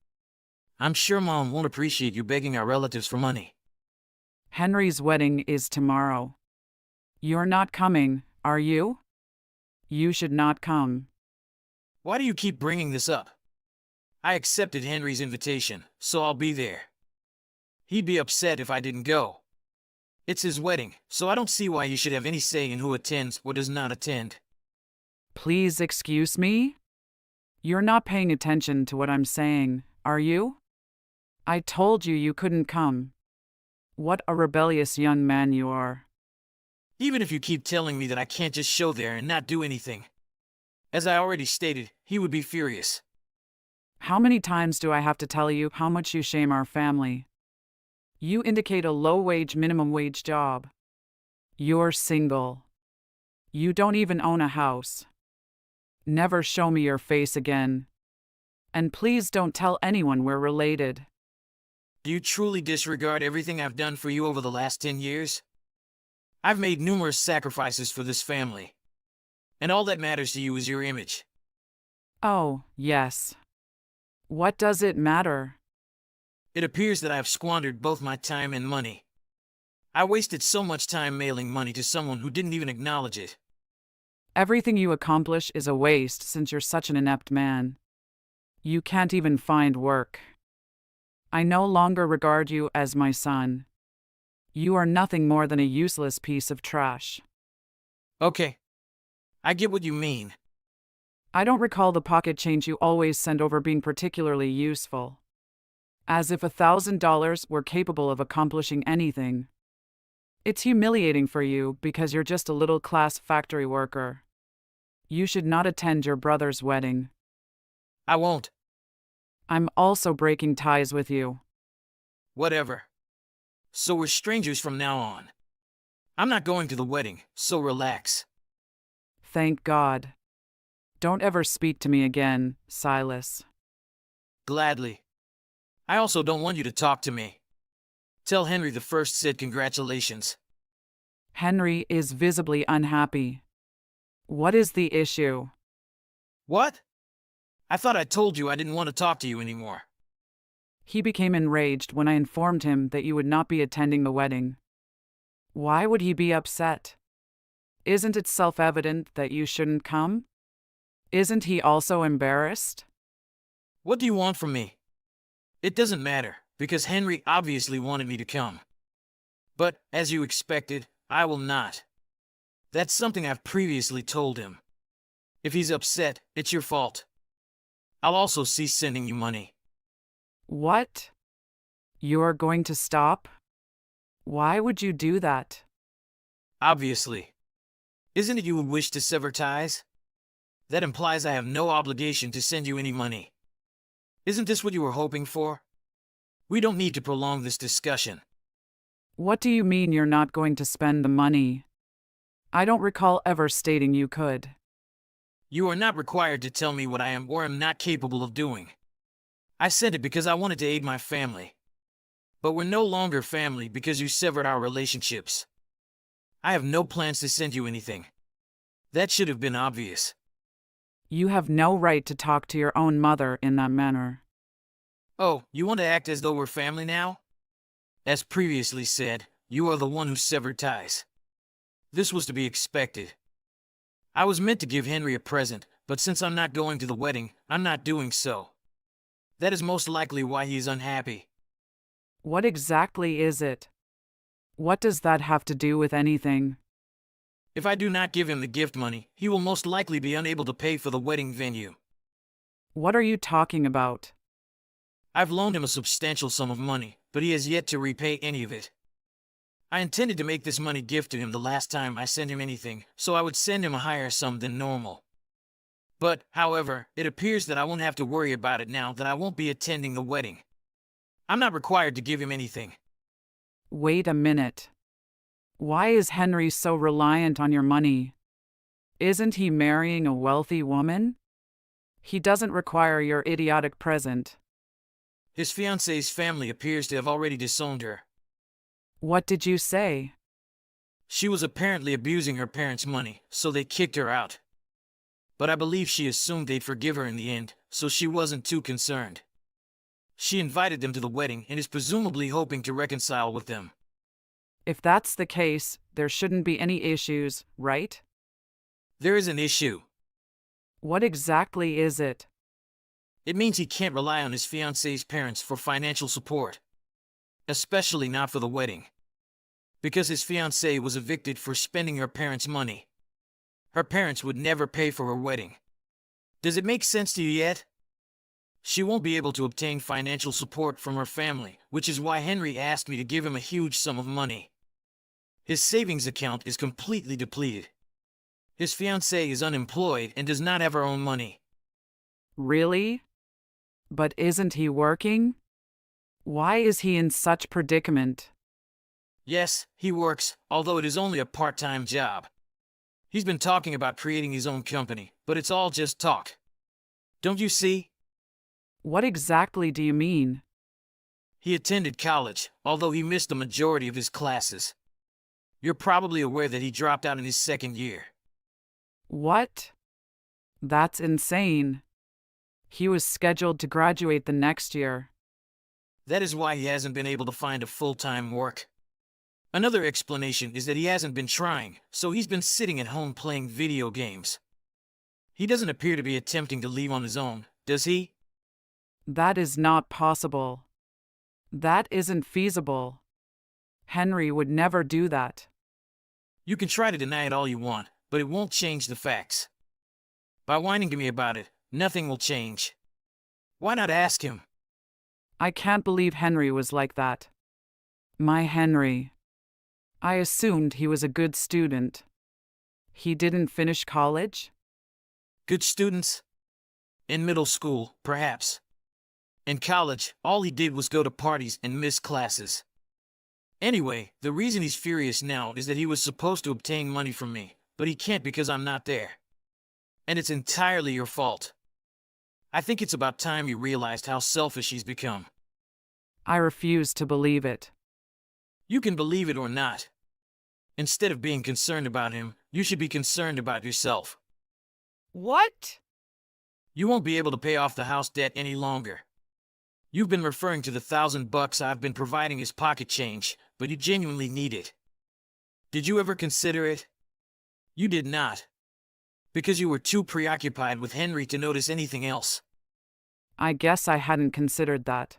I'm sure Mom won't appreciate you begging our relatives for money. Henry's wedding is tomorrow. You're not coming, are you? You should not come. Why do you keep bringing this up? I accepted Henry's invitation, so I'll be there. He'd be upset if I didn't go. It's his wedding, so I don't see why you should have any say in who attends or does not attend. Please excuse me? You're not paying attention to what I'm saying, are you? I told you you couldn't come. What a rebellious young man you are. Even if you keep telling me that I can't just show there and not do anything. As I already stated, he would be furious. How many times do I have to tell you how much you shame our family? You indicate a low-wage, minimum-wage job. You're single. You don't even own a house. Never show me your face again. And please don't tell anyone we're related. Do you truly disregard everything I've done for you over the last 10 years? I've made numerous sacrifices for this family. And all that matters to you is your image. Oh, yes. What does it matter? It appears that I have squandered both my time and money. I wasted so much time mailing money to someone who didn't even acknowledge it. Everything you accomplish is a waste since you're such an inept man. You can't even find work. I no longer regard you as my son. You are nothing more than a useless piece of trash. Okay. I get what you mean. I don't recall the pocket change you always send over being particularly useful. As if $1,000 were capable of accomplishing anything. It's humiliating for you because you're just a middle-class factory worker. You should not attend your brother's wedding. I won't. I'm also breaking ties with you. Whatever. So we're strangers from now on. I'm not going to the wedding, so relax. Thank God. Don't ever speak to me again, Silas. Gladly. I also don't want you to talk to me. Tell Henry the First said congratulations. Henry is visibly unhappy. What is the issue? What? I thought I told you I didn't want to talk to you anymore. He became enraged when I informed him that you would not be attending the wedding. Why would he be upset? Isn't it self-evident that you shouldn't come? Isn't he also embarrassed? What do you want from me? It doesn't matter, because Henry obviously wanted me to come. But, as you expected, I will not. That's something I've previously told him. If he's upset, it's your fault. I'll also cease sending you money. What? You're going to stop? Why would you do that? Obviously. Isn't it you who wish to sever ties? That implies I have no obligation to send you any money. Isn't this what you were hoping for? We don't need to prolong this discussion. What do you mean you're not going to spend the money? I don't recall ever stating you could. You are not required to tell me what I am or am not capable of doing. I said it because I wanted to aid my family. But we're no longer family because you severed our relationships. I have no plans to send you anything. That should have been obvious. You have no right to talk to your own mother in that manner. Oh, you want to act as though we're family now? As previously said, you are the one who severed ties. This was to be expected. I was meant to give Henry a present, but since I'm not going to the wedding, I'm not doing so. That is most likely why he is unhappy. What exactly is it? What does that have to do with anything? If I do not give him the gift money, he will most likely be unable to pay for the wedding venue. What are you talking about? I've loaned him a substantial sum of money, but he has yet to repay any of it. I intended to make this money gift to him the last time I sent him anything, so I would send him a higher sum than normal. But, however, it appears that I won't have to worry about it now that I won't be attending the wedding. I'm not required to give him anything. Wait a minute. Why is Henry so reliant on your money? Isn't he marrying a wealthy woman? He doesn't require your idiotic present. His fiance's family appears to have already disowned her. What did you say? She was apparently abusing her parents' money, so they kicked her out. But I believe she assumed they'd forgive her in the end, so she wasn't too concerned. She invited them to the wedding and is presumably hoping to reconcile with them. If that's the case, there shouldn't be any issues, right? There is an issue. What exactly is it? It means he can't rely on his fiance's parents for financial support. Especially not for the wedding. Because his fiancée was evicted for spending her parents' money. Her parents would never pay for her wedding. Does it make sense to you yet? She won't be able to obtain financial support from her family, which is why Henry asked me to give him a huge sum of money. His savings account is completely depleted. His fiance is unemployed and does not have her own money. Really? But isn't he working? Why is he in such predicament? Yes, he works, although it is only a part-time job. He's been talking about creating his own company, but it's all just talk. Don't you see? What exactly do you mean? He attended college, although he missed the majority of his classes. You're probably aware that he dropped out in his second year. What? That's insane. He was scheduled to graduate the next year. That is why he hasn't been able to find a full-time work. Another explanation is that he hasn't been trying, so he's been sitting at home playing video games. He doesn't appear to be attempting to leave on his own, does he? That is not possible. That isn't feasible. Henry would never do that. You can try to deny it all you want, but it won't change the facts. By whining to me about it, nothing will change. Why not ask him? I can't believe Henry was like that. My Henry. I assumed he was a good student. He didn't finish college? Good students? In middle school, perhaps. In college, all he did was go to parties and miss classes. Anyway, the reason he's furious now is that he was supposed to obtain money from me, but he can't because I'm not there. And it's entirely your fault. I think it's about time you realized how selfish he's become. I refuse to believe it. You can believe it or not. Instead of being concerned about him, you should be concerned about yourself. What? You won't be able to pay off the house debt any longer. You've been referring to the $1,000 I've been providing as pocket change, but you genuinely need it. Did you ever consider it? You did not. Because you were too preoccupied with Henry to notice anything else. I guess I hadn't considered that.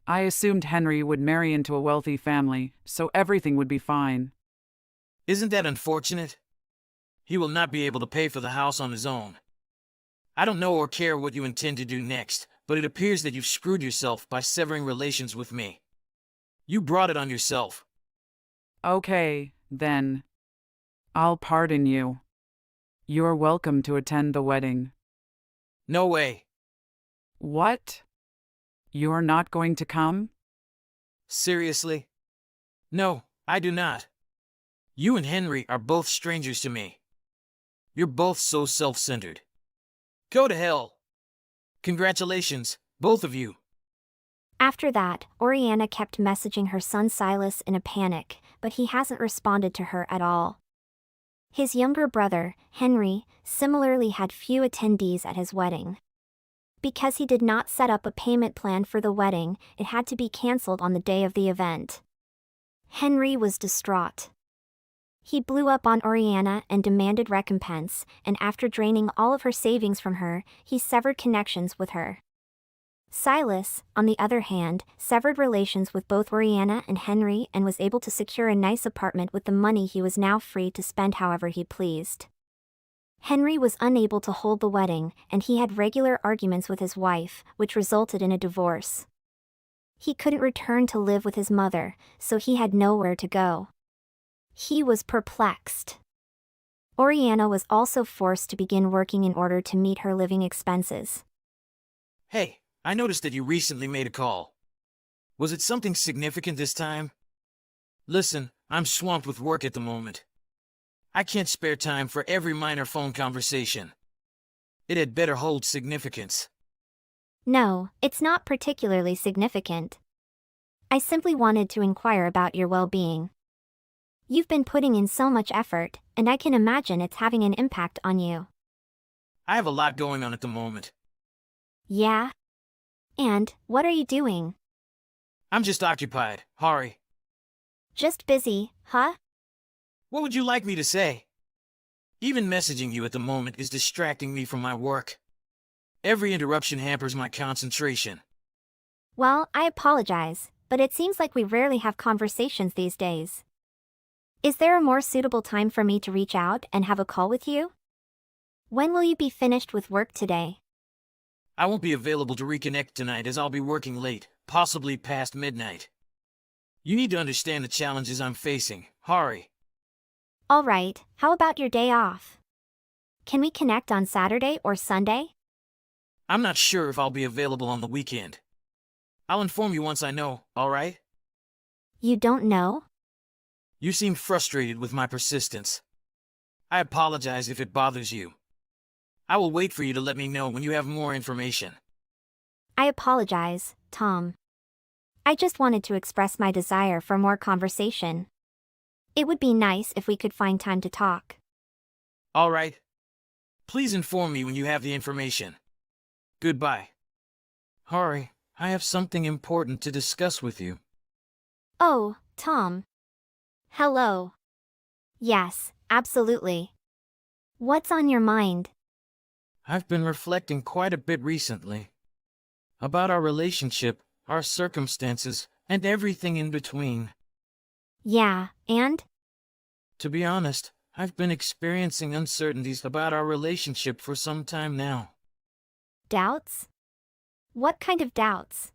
I assumed Henry would marry into a wealthy family, so everything would be fine. Isn't that unfortunate? He will not be able to pay for the house on his own. I don't know or care what you intend to do next, but it appears that you've screwed yourself by severing relations with me. You brought it on yourself. Okay, then. I'll pardon you. You're welcome to attend the wedding. No way. What? You're not going to come? Seriously? No, I do not. You and Henry are both strangers to me. You're both so self-centered. Go to hell. Congratulations, both of you. After that, Oriana kept messaging her son Silas in a panic, but he hasn't responded to her at all. His younger brother, Henry, similarly had few attendees at his wedding. Because he did not set up a payment plan for the wedding, it had to be cancelled on the day of the event. Henry was distraught. He blew up on Oriana and demanded recompense, and after draining all of her savings from her, he severed connections with her. Silas, on the other hand, severed relations with both Oriana and Henry and was able to secure a nice apartment with the money he was now free to spend however he pleased. Henry was unable to hold the wedding, and he had regular arguments with his wife, which resulted in a divorce. He couldn't return to live with his mother, so he had nowhere to go. He was perplexed. Oriana was also forced to begin working in order to meet her living expenses. Hey, I noticed that you recently made a call. Was it something significant this time? Listen, I'm swamped with work at the moment. I can't spare time for every minor phone conversation. It had better hold significance. No, it's not particularly significant. I simply wanted to inquire about your well-being. You've been putting in so much effort, and I can imagine it's having an impact on you. I have a lot going on at the moment. Yeah? And, what are you doing? I'm just occupied, Hari. Just busy, huh? What would you like me to say? Even messaging you at the moment is distracting me from my work. Every interruption hampers my concentration. Well, I apologize, but it seems like we rarely have conversations these days. Is there a more suitable time for me to reach out and have a call with you? When will you be finished with work today? I won't be available to reconnect tonight as I'll be working late, possibly past midnight. You need to understand the challenges I'm facing. Hari. All right, how about your day off? Can we connect on Saturday or Sunday? I'm not sure if I'll be available on the weekend. I'll inform you once I know, alright? You don't know? You seem frustrated with my persistence. I apologize if it bothers you. I will wait for you to let me know when you have more information. I apologize, Tom. I just wanted to express my desire for more conversation. It would be nice if we could find time to talk. Alright. Please inform me when you have the information. Goodbye. Hari, I have something important to discuss with you. Oh, Tom. Hello. Yes, absolutely. What's on your mind? I've been reflecting quite a bit recently. About our relationship, our circumstances, and everything in between. Yeah, and? To be honest, I've been experiencing uncertainties about our relationship for some time now. Doubts? What kind of doubts?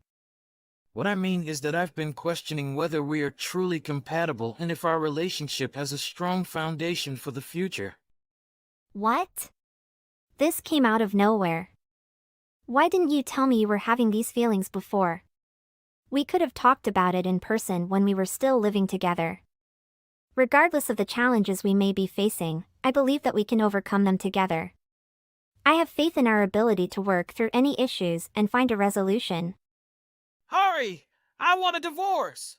What I mean is that I've been questioning whether we are truly compatible and if our relationship has a strong foundation for the future. What? This came out of nowhere. Why didn't you tell me you were having these feelings before? We could have talked about it in person when we were still living together. Regardless of the challenges we may be facing, I believe that we can overcome them together. I have faith in our ability to work through any issues and find a resolution. Hari! I want a divorce!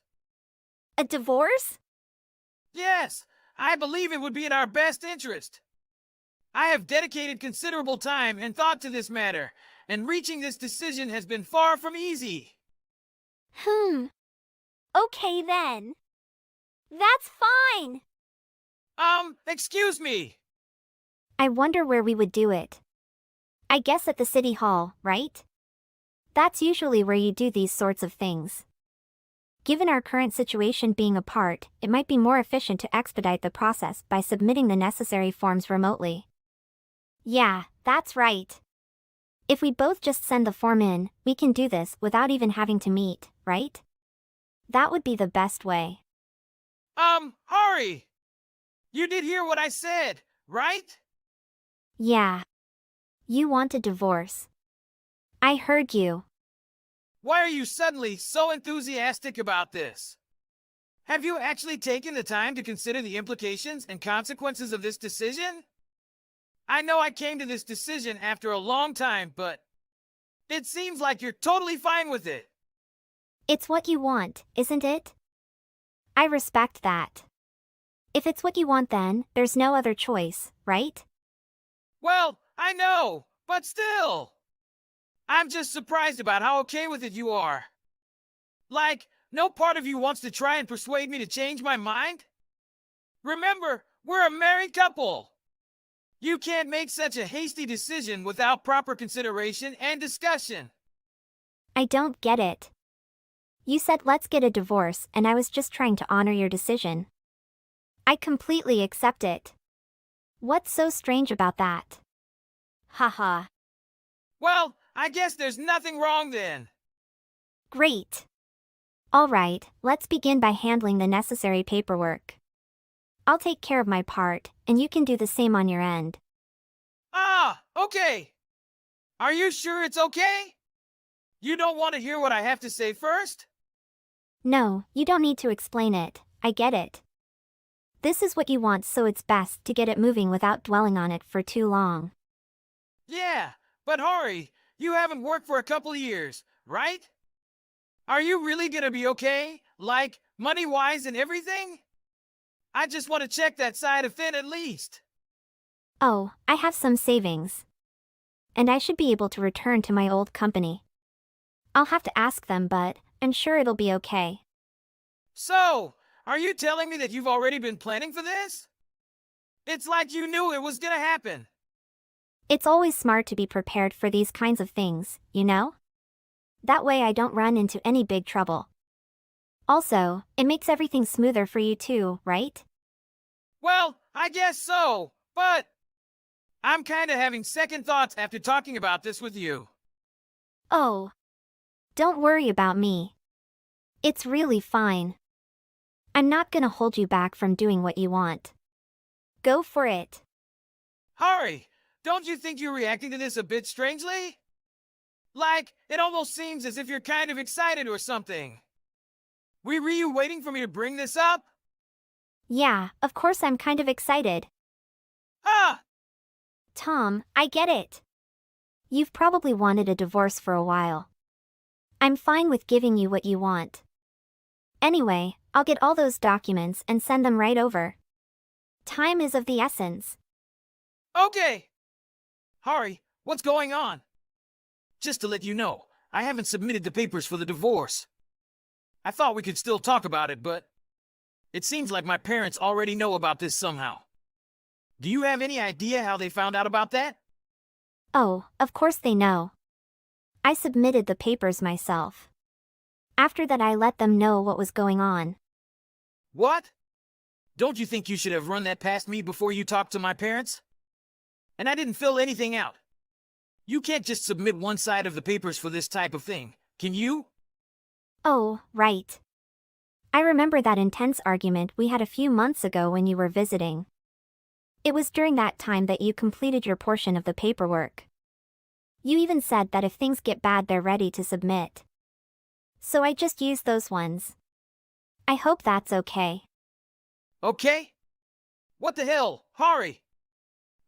A divorce? Yes, I believe it would be in our best interest. I have dedicated considerable time and thought to this matter, and reaching this decision has been far from easy. Okay then. That's fine. Excuse me. I wonder where we would do it. I guess at the city hall, right? That's usually where you do these sorts of things. Given our current situation being apart, it might be more efficient to expedite the process by submitting the necessary forms remotely. Yeah, that's right. If we both just send the form in, we can do this without even having to meet, right? That would be the best way. Hari! You did hear what I said, right? Yeah. You want a divorce. I heard you. Why are you suddenly so enthusiastic about this? Have you actually taken the time to consider the implications and consequences of this decision? I know I came to this decision after a long time, but it seems like you're totally fine with it. It's what you want, isn't it? I respect that. If it's what you want, then there's no other choice, right? Well, I know, but still. I'm just surprised about how okay with it you are. Like, no part of you wants to try and persuade me to change my mind? Remember, we're a married couple. You can't make such a hasty decision without proper consideration and discussion. I don't get it. You said let's get a divorce, and I was just trying to honor your decision. I completely accept it. What's so strange about that? Haha. Well, I guess there's nothing wrong then. Great. All right, let's begin by handling the necessary paperwork. I'll take care of my part, and you can do the same on your end. Ah, okay. Are you sure it's okay? You don't want to hear what I have to say first? No, you don't need to explain it, I get it. This is what you want, so it's best to get it moving without dwelling on it for too long. Yeah, but Hari, you haven't worked for a couple of years, right? Are you really gonna be okay? Like, money-wise and everything? I just want to check that side of it at least. Oh, I have some savings. And I should be able to return to my old company. I'll have to ask them, but I'm sure it'll be okay. So, are you telling me that you've already been planning for this? It's like you knew it was gonna happen. It's always smart to be prepared for these kinds of things, you know? That way I don't run into any big trouble. Also, it makes everything smoother for you too, right? Well, I guess so, but I'm kinda having second thoughts after talking about this with you. Oh, don't worry about me. It's really fine. I'm not gonna hold you back from doing what you want. Go for it. Hari, don't you think you're reacting to this a bit strangely? Like, it almost seems as if you're kind of excited or something. Were you waiting for me to bring this up? Yeah, of course I'm kind of excited. Ah! Tom, I get it. You've probably wanted a divorce for a while. I'm fine with giving you what you want. Anyway, I'll get all those documents and send them right over. Time is of the essence. Okay! Hari, what's going on? Just to let you know, I haven't submitted the papers for the divorce. I thought we could still talk about it, but it seems like my parents already know about this somehow. Do you have any idea how they found out about that? Oh, of course they know. I submitted the papers myself. After that I let them know what was going on. What? Don't you think you should have run that past me before you talked to my parents? And I didn't fill anything out. You can't just submit one side of the papers for this type of thing, can you? Oh, right. I remember that intense argument we had a few months ago when you were visiting. It was during that time that you completed your portion of the paperwork. You even said that if things get bad they're ready to submit. So I just used those ones. I hope that's okay. Okay? What the hell, Hari?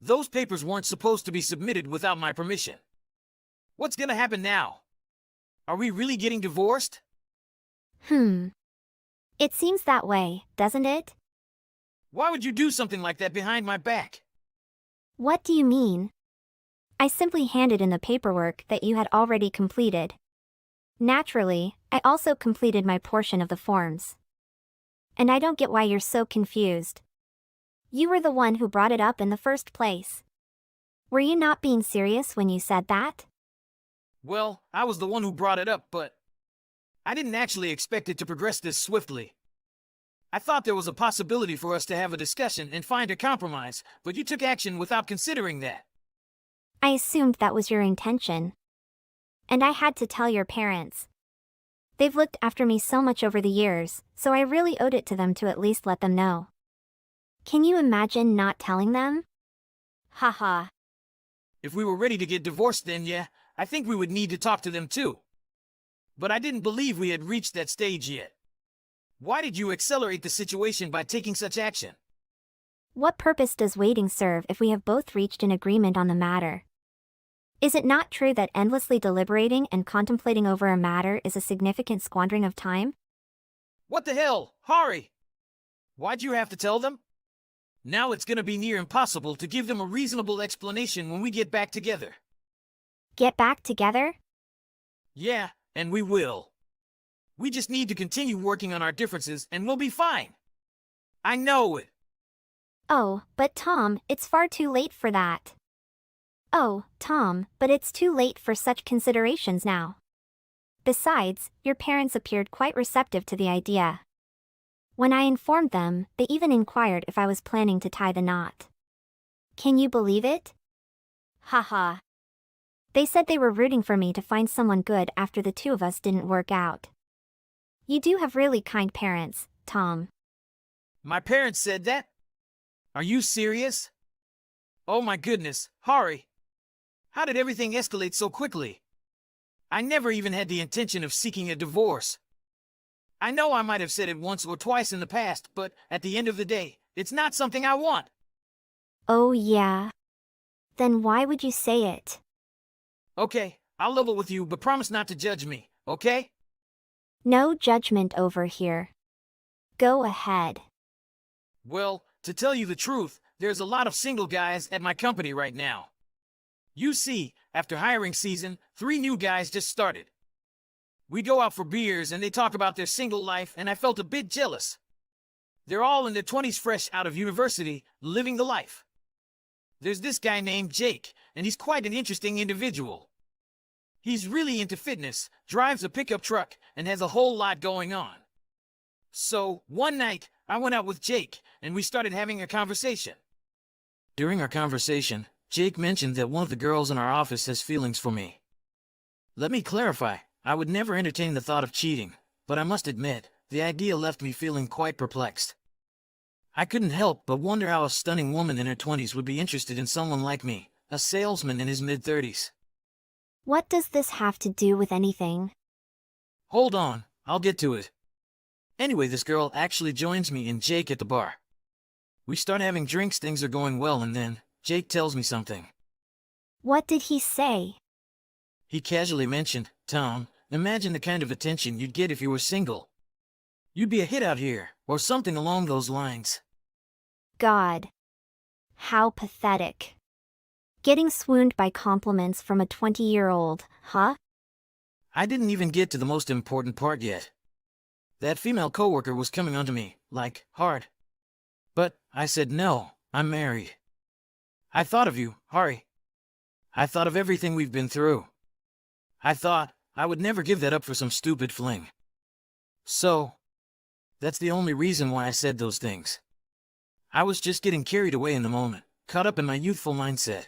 Those papers weren't supposed to be submitted without my permission. What's gonna happen now? Are we really getting divorced? It seems that way, doesn't it? Why would you do something like that behind my back? What do you mean? I simply handed in the paperwork that you had already completed. Naturally, I also completed my portion of the forms. And I don't get why you're so confused. You were the one who brought it up in the first place. Were you not being serious when you said that? Well, I was the one who brought it up, but I didn't actually expect it to progress this swiftly. I thought there was a possibility for us to have a discussion and find a compromise, but you took action without considering that. I assumed that was your intention. And I had to tell your parents. They've looked after me so much over the years, so I really owed it to them to at least let them know. Can you imagine not telling them? Haha. If we were ready to get divorced then, yeah, I think we would need to talk to them too. But I didn't believe we had reached that stage yet. Why did you accelerate the situation by taking such action? What purpose does waiting serve if we have both reached an agreement on the matter? Is it not true that endlessly deliberating and contemplating over a matter is a significant squandering of time? What the hell, Hari? Why'd you have to tell them? Now it's gonna be near impossible to give them a reasonable explanation when we get back together. Get back together? Yeah, and we will. We just need to continue working on our differences and we'll be fine. I know it. Oh, but Tom, it's far too late for that. Oh, Tom, but it's too late for such considerations now. Besides, your parents appeared quite receptive to the idea. When I informed them, they even inquired if I was planning to tie the knot. Can you believe it? Haha. They said they were rooting for me to find someone good after the two of us didn't work out. You do have really kind parents, Tom. My parents said that? Are you serious? Oh my goodness, Hari. How did everything escalate so quickly? I never even had the intention of seeking a divorce. I know I might have said it once or twice in the past, but at the end of the day, it's not something I want. Oh yeah. Then why would you say it? Okay, I'll level with you, but promise not to judge me, okay? No judgment over here. Go ahead. Well, to tell you the truth, there's a lot of single guys at my company right now. You see, after hiring season, 3 new guys just started. We go out for beers and they talk about their single life and I felt a bit jealous. They're all in their 20s fresh out of university, living the life. There's this guy named Jake, and he's quite an interesting individual. He's really into fitness, drives a pickup truck, and has a whole lot going on. So, one night, I went out with Jake, and we started having a conversation. During our conversation, Jake mentioned that one of the girls in our office has feelings for me. Let me clarify. I would never entertain the thought of cheating, but I must admit, the idea left me feeling quite perplexed. I couldn't help but wonder how a stunning woman in her 20s would be interested in someone like me, a salesman in his mid-30s. What does this have to do with anything? Hold on, I'll get to it. Anyway, this girl actually joins me and Jake at the bar. We start having drinks, things are going well, and then Jake tells me something. What did he say? He casually mentioned, Tom, imagine the kind of attention you'd get if you were single. You'd be a hit out here, or something along those lines. God. How pathetic. Getting swooned by compliments from a 20-year-old, huh? I didn't even get to the most important part yet. That female coworker was coming onto me, like, hard. But I said no, I'm married. I thought of you, Hari. I thought of everything we've been through. I thought I would never give that up for some stupid fling. So, that's the only reason why I said those things. I was just getting carried away in the moment, caught up in my youthful mindset.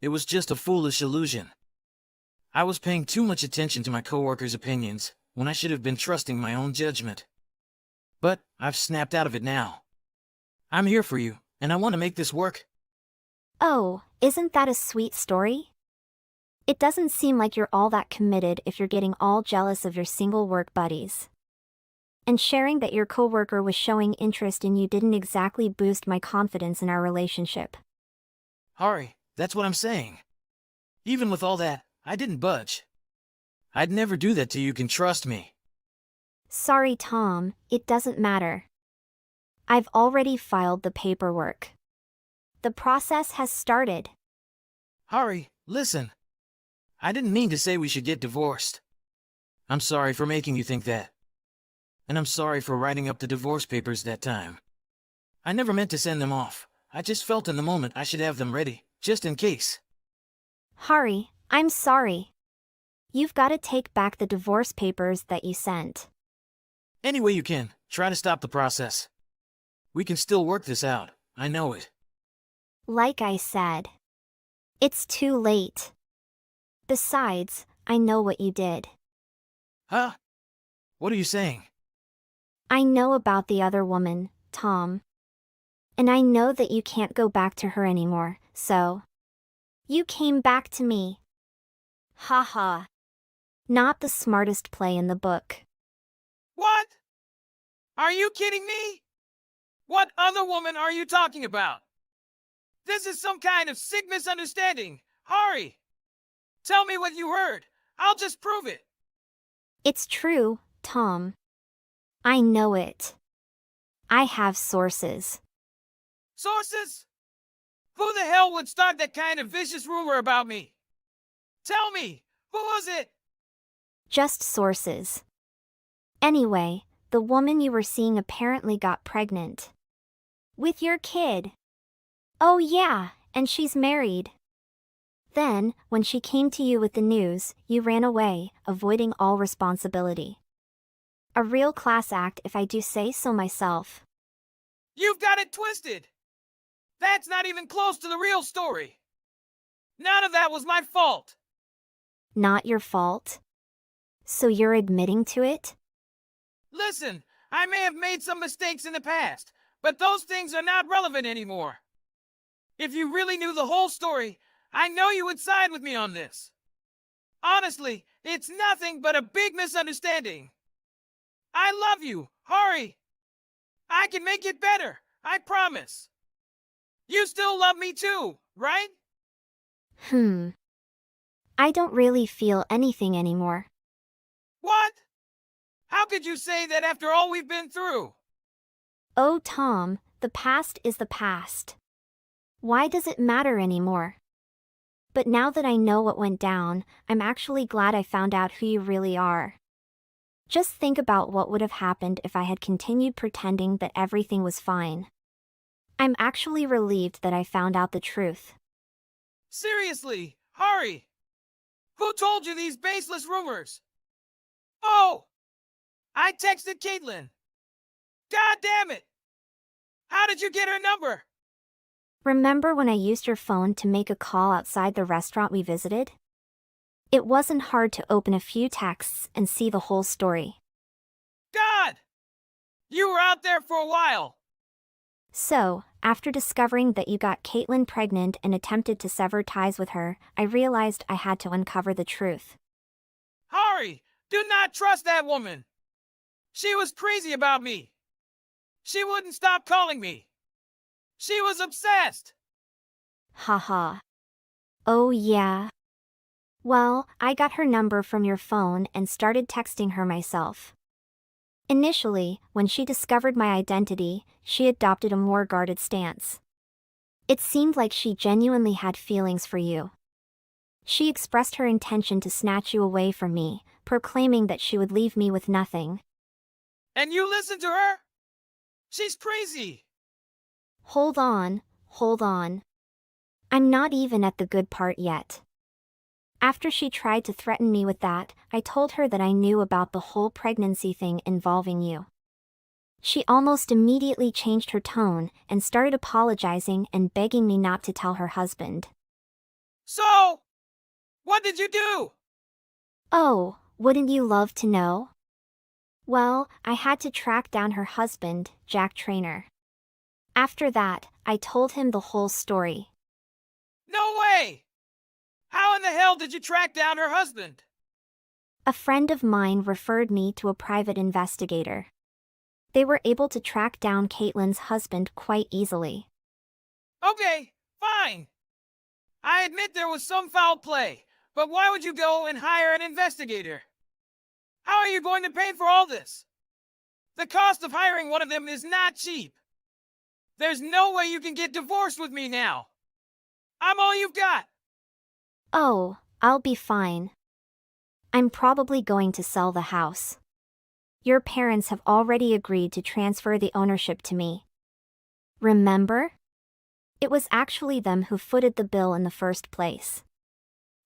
It was just a foolish illusion. I was paying too much attention to my coworkers' opinions, when I should have been trusting my own judgment. But I've snapped out of it now. I'm here for you, and I want to make this work. Oh, isn't that a sweet story? It doesn't seem like you're all that committed if you're getting all jealous of your single work buddies. And sharing that your coworker was showing interest in you didn't exactly boost my confidence in our relationship. Hari, that's what I'm saying. Even with all that, I didn't budge. I'd never do that to you, can trust me. Sorry, Tom, it doesn't matter. I've already filed the paperwork. The process has started. Hari, listen. I didn't mean to say we should get divorced. I'm sorry for making you think that. And I'm sorry for writing up the divorce papers that time. I never meant to send them off. I just felt in the moment I should have them ready, just in case. Hari, I'm sorry. You've got to take back the divorce papers that you sent. Any way you can, try to stop the process. We can still work this out, I know it. Like I said, it's too late. Besides, I know what you did. Huh? What are you saying? I know about the other woman, Tom. And I know that you can't go back to her anymore, so. You came back to me. Haha. Not the smartest play in the book. What? Are you kidding me? What other woman are you talking about? This is some kind of sick misunderstanding. Hari! Tell me what you heard. I'll just prove it. It's true, Tom. I know it. I have sources. Sources? Who the hell would start that kind of vicious rumor about me? Tell me, who was it? Just sources. Anyway, the woman you were seeing apparently got pregnant. With your kid. Oh yeah, and she's married. Then, when she came to you with the news, you ran away, avoiding all responsibility. A real class act if I do say so myself. You've got it twisted. That's not even close to the real story. None of that was my fault. Not your fault? So you're admitting to it? Listen, I may have made some mistakes in the past, but those things are not relevant anymore. If you really knew the whole story, I know you would side with me on this. Honestly, it's nothing but a big misunderstanding. I love you, Hari. I can make it better, I promise. You still love me too, right? I don't really feel anything anymore. What? How could you say that after all we've been through? Oh, Tom, the past is the past. Why does it matter anymore? But now that I know what went down, I'm actually glad I found out who you really are. Just think about what would have happened if I had continued pretending that everything was fine. I'm actually relieved that I found out the truth. Seriously, Hari. Who told you these baseless rumors? Oh! I texted Caitlin. God damn it! How did you get her number? Remember when I used your phone to make a call outside the restaurant we visited? It wasn't hard to open a few texts and see the whole story. God! You were out there for a while. So, after discovering that you got Caitlin pregnant and attempted to sever ties with her, I realized I had to uncover the truth. Hari, do not trust that woman. She was crazy about me. She wouldn't stop calling me. She was obsessed. Haha. Oh yeah. Well, I got her number from your phone and started texting her myself. Initially, when she discovered my identity, she adopted a more guarded stance. It seemed like she genuinely had feelings for you. She expressed her intention to snatch you away from me, proclaiming that she would leave me with nothing. And you listen to her? She's crazy. Hold on, hold on. I'm not even at the good part yet. After she tried to threaten me with that, I told her that I knew about the whole pregnancy thing involving you. She almost immediately changed her tone and started apologizing and begging me not to tell her husband. So, what did you do? Oh, wouldn't you love to know? Well, I had to track down her husband, Jack Trainer. After that, I told him the whole story. No way! How in the hell did you track down her husband? A friend of mine referred me to a private investigator. They were able to track down Caitlin's husband quite easily. Okay, fine. I admit there was some foul play, but why would you go and hire an investigator? How are you going to pay for all this? The cost of hiring one of them is not cheap. There's no way you can get divorced with me now. I'm all you've got. Oh, I'll be fine. I'm probably going to sell the house. Your parents have already agreed to transfer the ownership to me. Remember? It was actually them who footed the bill in the first place.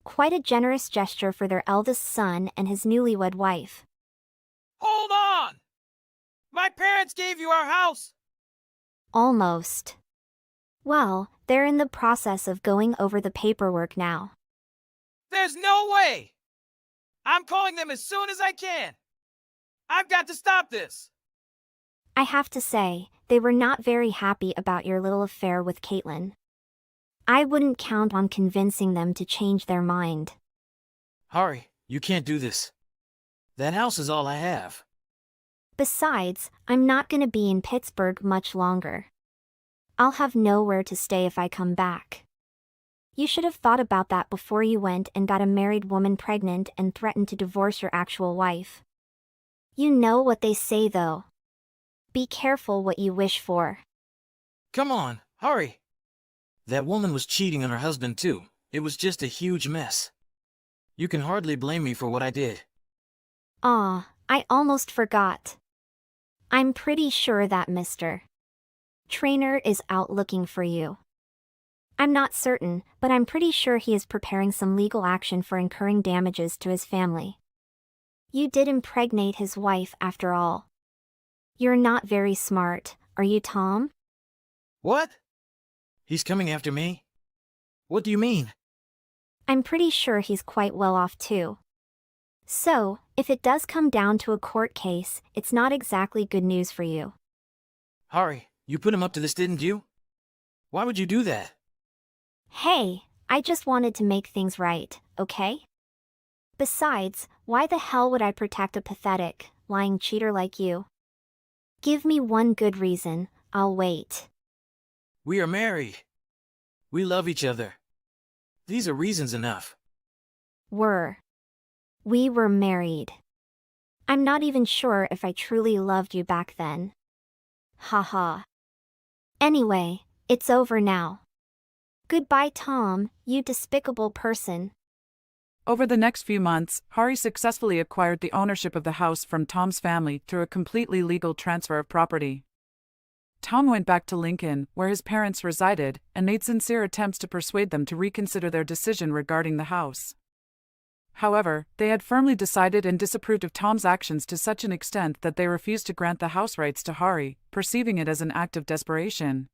Quite a generous gesture for their eldest son and his newlywed wife. Hold on! My parents gave you our house. Almost. Well, they're in the process of going over the paperwork now. There's no way! I'm calling them as soon as I can. I've got to stop this. I have to say, they were not very happy about your little affair with Caitlin. I wouldn't count on convincing them to change their mind. Hari, you can't do this. That house is all I have. Besides, I'm not gonna be in Pittsburgh much longer. I'll have nowhere to stay if I come back. You should have thought about that before you went and got a married woman pregnant and threatened to divorce your actual wife. You know what they say though. Be careful what you wish for. Come on, Hari. That woman was cheating on her husband too. It was just a huge mess. You can hardly blame me for what I did. Ah, I almost forgot. I'm pretty sure that Mr. Trainer is out looking for you. I'm not certain, but I'm pretty sure he is preparing some legal action for incurring damages to his family. You did impregnate his wife after all. You're not very smart, are you, Tom? What? He's coming after me? What do you mean? I'm pretty sure he's quite well off too. So, if it does come down to a court case, it's not exactly good news for you. Hari, you put him up to this, didn't you? Why would you do that? Hey, I just wanted to make things right, okay? Besides, why the hell would I protect a pathetic, lying cheater like you? Give me one good reason, I'll wait. We are married. We love each other. These are reasons enough. We were married. I'm not even sure if I truly loved you back then. Haha. Anyway, it's over now. Goodbye, Tom, you despicable person. Over the next few months, Hari successfully acquired the ownership of the house from Tom's family through a completely legal transfer of property. Tom went back to Lincoln, where his parents resided, and made sincere attempts to persuade them to reconsider their decision regarding the house. However, they had firmly decided and disapproved of Tom's actions to such an extent that they refused to grant the house rights to Hari, perceiving it as an act of desperation.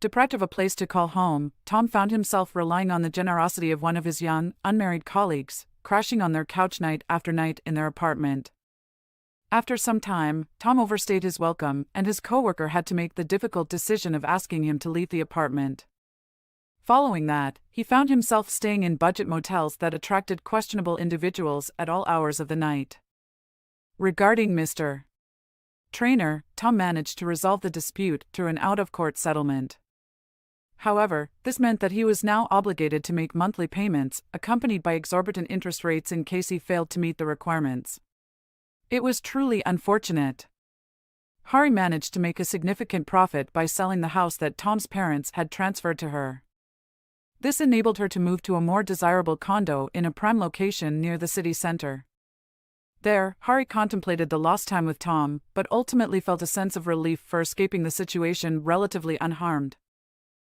Deprived of a place to call home, Tom found himself relying on the generosity of one of his young, unmarried colleagues, crashing on their couch night after night in their apartment. After some time, Tom overstayed his welcome, and his coworker had to make the difficult decision of asking him to leave the apartment. Following that, he found himself staying in budget motels that attracted questionable individuals at all hours of the night. Regarding Mr. Trainer, Tom managed to resolve the dispute through an out-of-court settlement. However, this meant that he was now obligated to make monthly payments, accompanied by exorbitant interest rates in case he failed to meet the requirements. It was truly unfortunate. Hari managed to make a significant profit by selling the house that Tom's parents had transferred to her. This enabled her to move to a more desirable condo in a prime location near the city center. There, Hari contemplated the lost time with Tom, but ultimately felt a sense of relief for escaping the situation relatively unharmed.